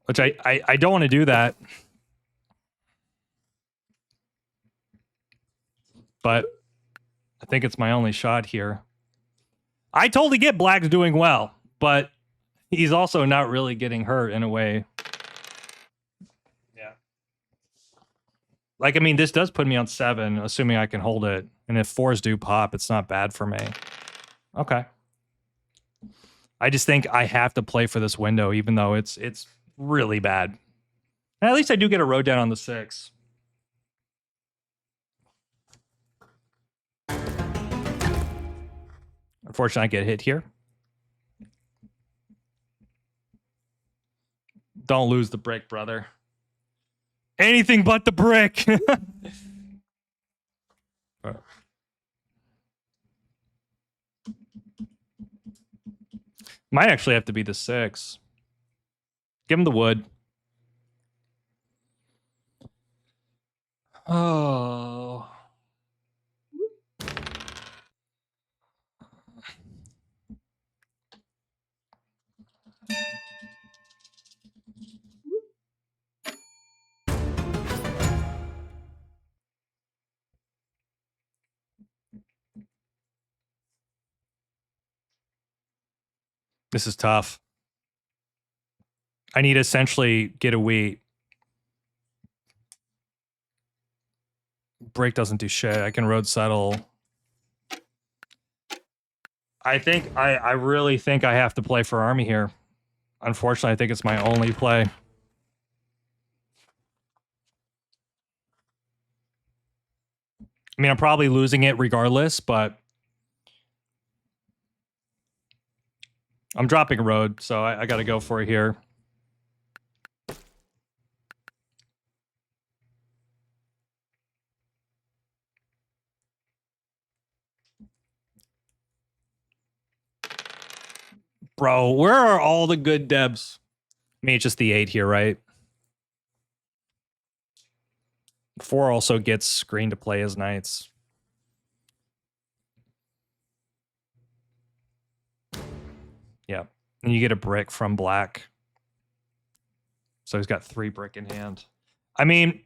Which I don't want to do that. But I think it's my only shot here. I totally get Black's doing well, but he's also not really getting hurt in a way. Yeah. Like, I mean, this does put me on 7, assuming I can hold it. And if 4s do pop, it's not bad for me. Okay. I just think I have to play for this window, even though it's really bad. And at least I do get a road down on the 6. Unfortunately, I get hit here. Don't lose the brick, brother. Anything but the brick. Might actually have to be the 6. Give him the wood. Oh. This is tough. I need to essentially get a wheat. Break doesn't do shit. I can road settle. I really think I have to play for army here. Unfortunately, I think it's my only play. I mean, I'm probably losing it regardless, but I'm dropping road, so I got to go for it here. Bro, where are all the good debs? I mean, it's just the 8 here, right? 4 also gets green to play as knights. Yeah. And you get a brick from black. So he's got 3 brick in hand. I mean,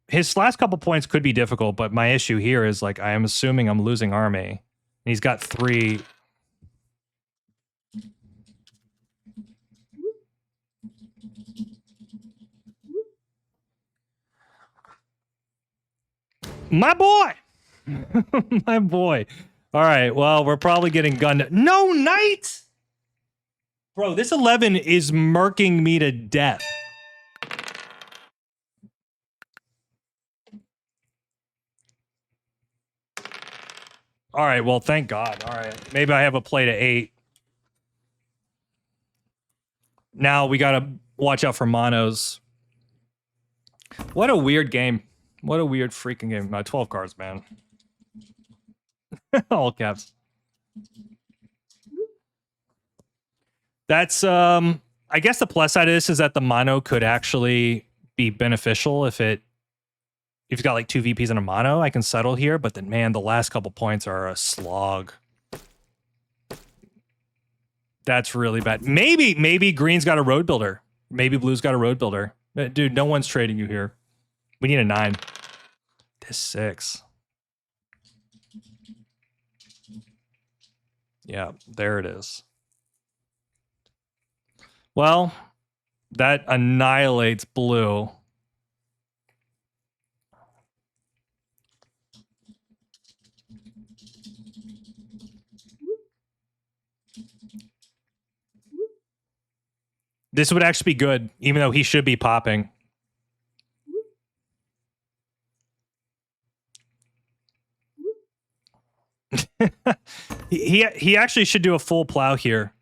his last couple points could be difficult, but my issue here is like I am assuming I'm losing army. And he's got 3. My boy! My boy. All right, well, we're probably getting gunned. No, knight! Bro, this 11 is murking me to death. All right, well, thank God. All right, maybe I have a play to 8. Now we got to watch out for monos. What a weird game. What a weird freaking game. 12 cards, man. All caps. That's, I guess the plus side of this is that the mono could actually be beneficial if you've got like 2 VPs and a mono, I can settle here, but then man, the last couple points are a slog. That's really bad. Maybe green's got a road builder. Maybe blue's got a road builder. Dude, no one's trading you here. We need a 9. This 6. Yeah, there it is. Well, that annihilates blue. This would actually be good, even though he should be popping. he actually should do a full plow here.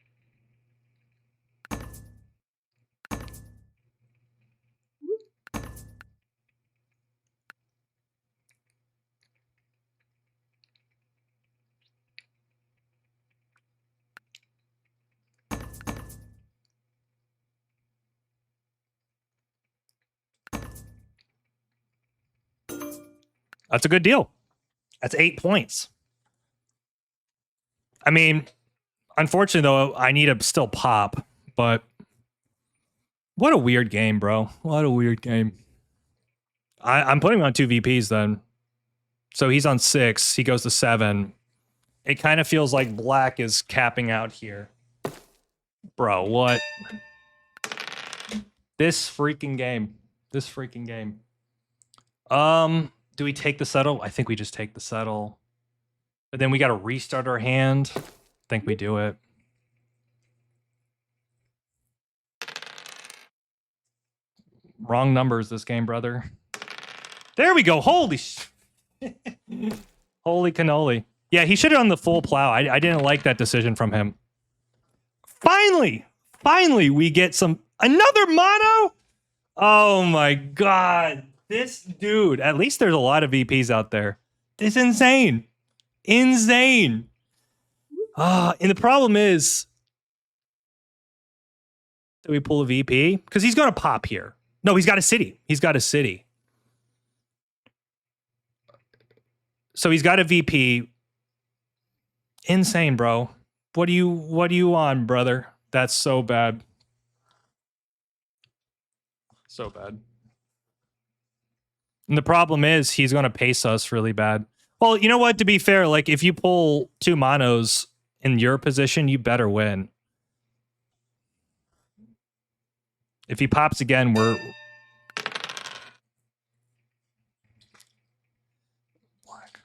That's a good deal. That's 8 points. I mean, unfortunately, though, I need to still pop, but what a weird game, bro. What a weird game. I'm putting him on 2 VPs then. So he's on 6. He goes to 7. It kind of feels like black is capping out here. Bro, what? This freaking game. This freaking game. Do we take the settle? I think we just take the settle. But then we got to restart our hand. I think we do it. Wrong numbers this game, brother. There we go. Holy Holy cannoli. Yeah, he should have done the full plow. I didn't like that decision from him. Finally, we get another mono. Oh my God. This dude, at least there's a lot of VPs out there. It's insane. Insane. And the problem is, Do we pull a VP? Because he's going to pop here. No, he's got a city. He's got a city. So he's got a VP. Insane, bro. What do you on, brother? That's so bad. So bad. And the problem is he's going to pace us really bad. Well, you know what? To be fair, like if you pull 2 monos in your position, you better win. If he pops again, we're black.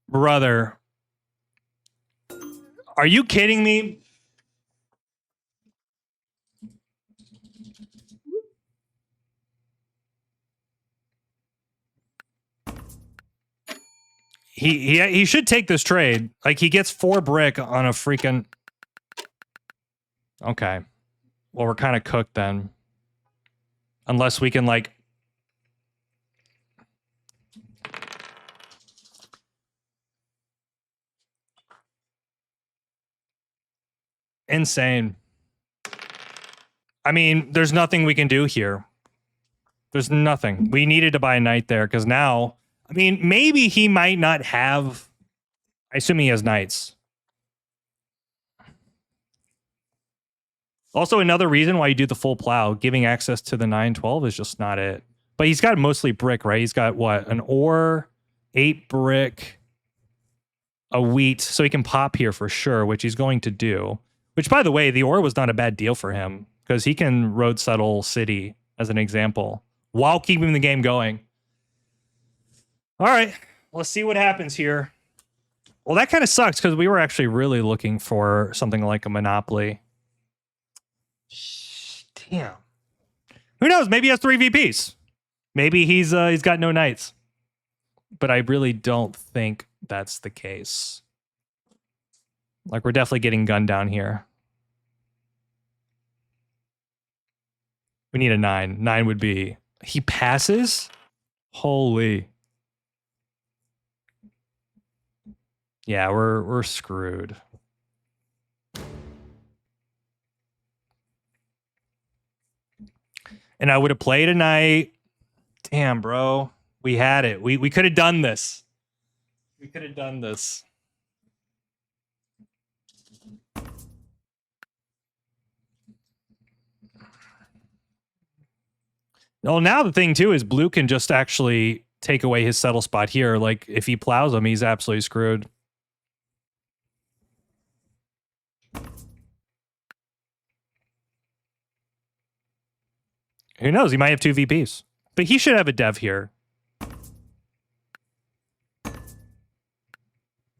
Brother, are you kidding me? He should take this trade. Like he gets 4 brick on a freaking. Okay, well we're kind of cooked then, unless we can like. Insane. I mean, there's nothing we can do here. There's nothing. We needed to buy a knight there because now, I mean, maybe he might not have. I assume he has knights. Also, another reason why you do the full plow, giving access to the 912 is just not it. But he's got mostly brick, right? He's got what? An ore, 8 brick, a wheat. So he can pop here for sure, which he's going to do. Which, by the way, the ore was not a bad deal for him because he can road settle city as an example while keeping the game going. All right, let's see what happens here. Well, that kind of sucks because we were actually really looking for something like a monopoly. Damn. Who knows? Maybe he has 3 VPs. Maybe he's got no knights. But I really don't think that's the case. Like we're definitely getting gunned down here. We need a 9. 9 would be. He passes? Holy. Yeah, we're screwed. And I would have played a knight. Damn, bro. We had it. We could have done this. We could have done this. Well, now the thing too is blue can just actually take away his settle spot here. Like if he plows him, he's absolutely screwed. Who knows? He might have 2 VPs. But he should have a dev here.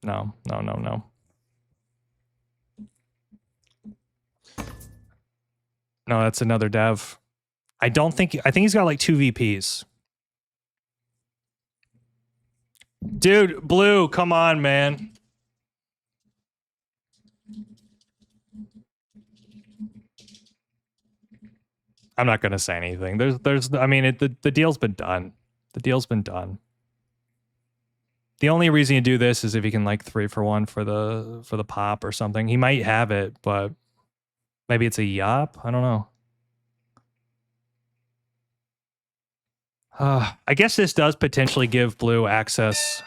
No. No, that's another dev. I think he's got like 2 VPs. Dude, blue, come on, man. I'm not going to say anything. I mean, the deal's been done. The deal's been done. The only reason you do this is if you can like 3 for 1 for the pop or something. He might have it, but maybe it's a yop. I don't know. I guess this does potentially give blue access.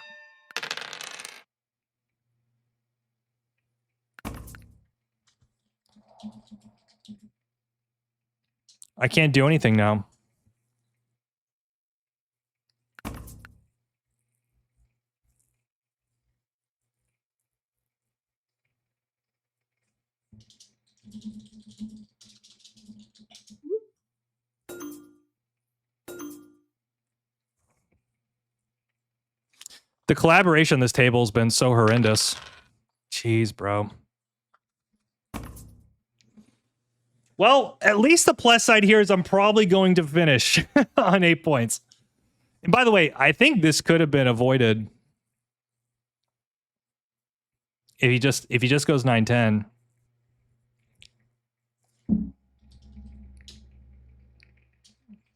I can't do anything now. The collaboration on this table has been so horrendous. Jeez, bro. Well, at least the plus side here is I'm probably going to finish on 8 points. And by the way, I think this could have been avoided if he just goes 9-10.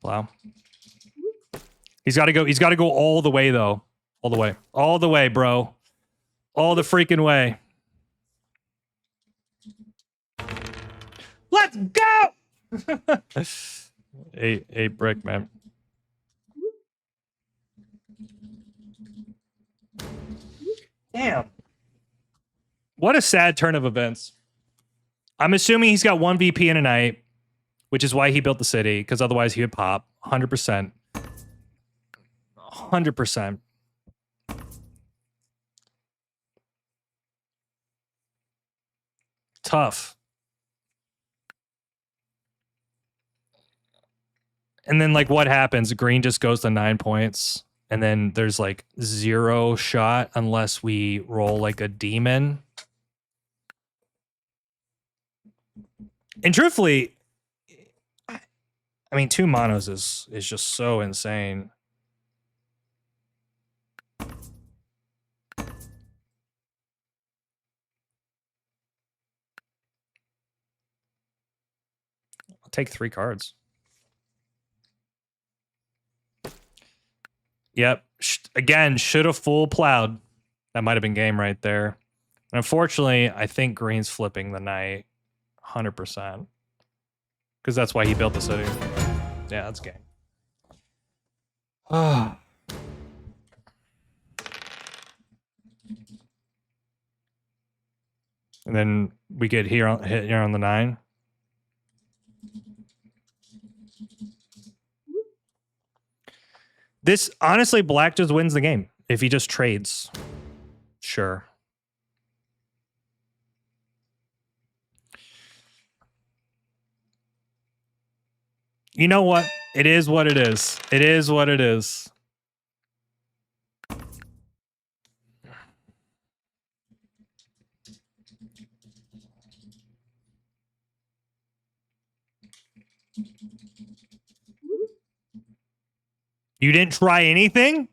Wow. He's got to go all the way though. All the way. All the way, bro. All the freaking way. Let's go! eight brick, man. Damn. What a sad turn of events. I'm assuming he's got 1 VP in a night, which is why he built the city, because otherwise he would pop. 100%. 100%. Tough. And then, like, what happens? Green just goes to 9 points. And then there's, like, 0 shot unless we roll, like, a demon. And truthfully, I mean, 2 monos is just so insane. I'll take 3 cards. Yep. Again, should have full plowed. That might have been game right there. And unfortunately, I think Green's flipping the night 100%. Because that's why he built the city. Yeah, that's game. And then we get hit here on the 9. This, honestly, black just wins the game. If he just trades. Sure. You know what? It is what it is. It is what it is. You didn't try anything?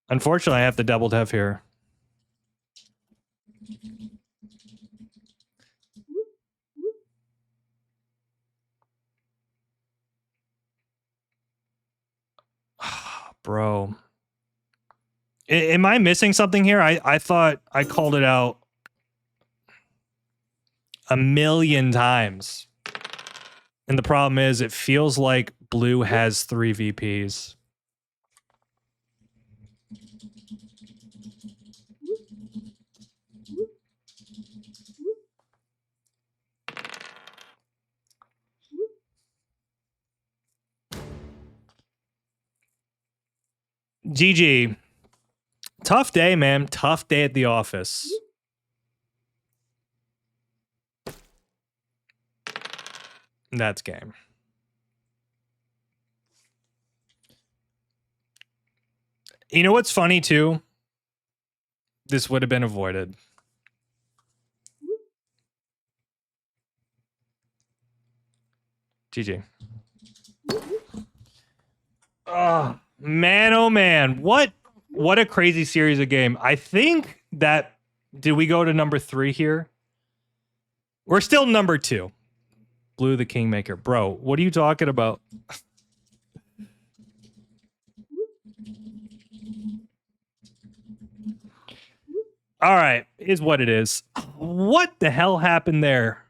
Unfortunately, I have the double dev here. Bro. Am I missing something here? I thought I called it out a million times. And the problem is it feels like blue has 3 VPs. GG. Tough day, man. Tough day at the office. That's game. You know what's funny too? This would have been avoided. GG. Oh, man, oh man. What a crazy series of game. I think that, did we go to number 3 here? We're still number 2. Blue the Kingmaker. Bro, what are you talking about? All right, is what it is. What the hell happened there?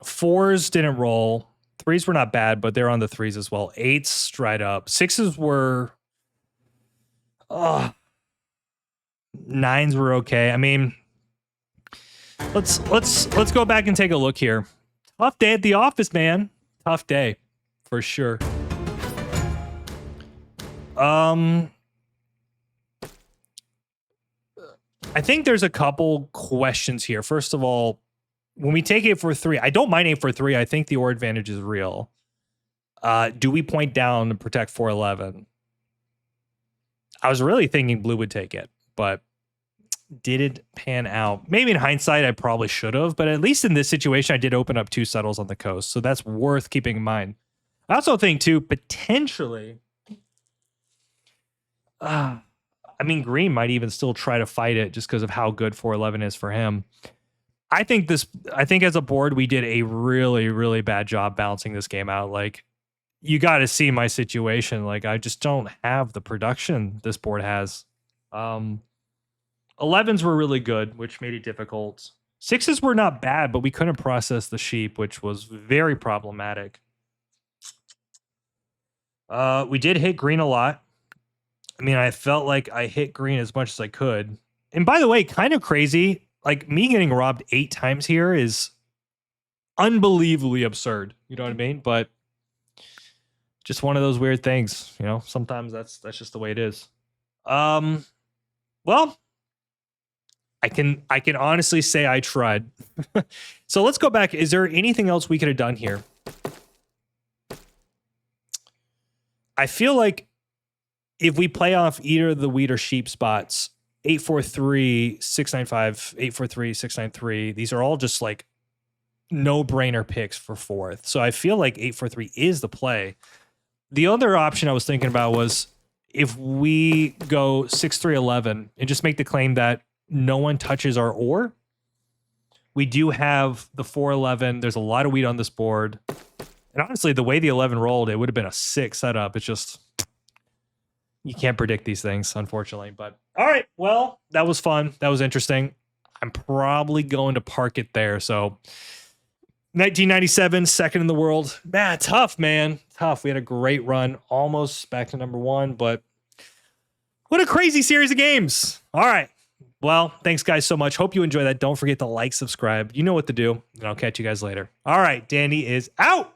4s didn't roll. 3s were not bad, but they're on the 3s as well. 8s dried up. 6s were... 9s were okay. I mean, let's go back and take a look here. Tough day at the office, man. Tough day, for sure. I think there's a couple questions here. First of all, when we take 8-4-3, I don't mind 8-4-3. I think the ore advantage is real. Do we point down and protect 4-11? I was really thinking blue would take it, but didn't pan out. Maybe in hindsight, I probably should have, but at least in this situation, I did open up 2 settles on the coast. So that's worth keeping in mind. I also think, too, potentially, I mean, green might even still try to fight it just because of how good 411 is for him. I think as a board, we did a really, really bad job balancing this game out. Like, you got to see my situation. Like, I just don't have the production this board has. 11s were really good, which made it difficult. 6s were not bad, but we couldn't process the sheep, which was very problematic. We did hit green a lot. I mean, I felt like I hit green as much as I could. And by the way, kind of crazy, like me getting robbed 8 times here is unbelievably absurd. You know what I mean? But just one of those weird things, you know, sometimes that's just the way it is. Well, I can honestly say I tried. So let's go back. Is there anything else we could have done here? I feel like if we play off either of the wheat or sheep spots, 843, 695, 843, 693, these are all just like no-brainer picks for 4th. So I feel like 843 is the play. The other option I was thinking about was if we go 6311 and just make the claim that no one touches our ore. We do have the 411. There's a lot of wheat on this board. And honestly, the way the 11 rolled, it would have been a 6 setup. It's just, you can't predict these things, unfortunately. But all right, well, that was fun. That was interesting. I'm probably going to park it there. So 1997, second in the world. Man, tough, man. Tough. We had a great run, almost back to number 1, but what a crazy series of games. All right. Well, thanks, guys, so much. Hope you enjoy that. Don't forget to like, subscribe. You know what to do, and I'll catch you guys later. All right, Danny is out.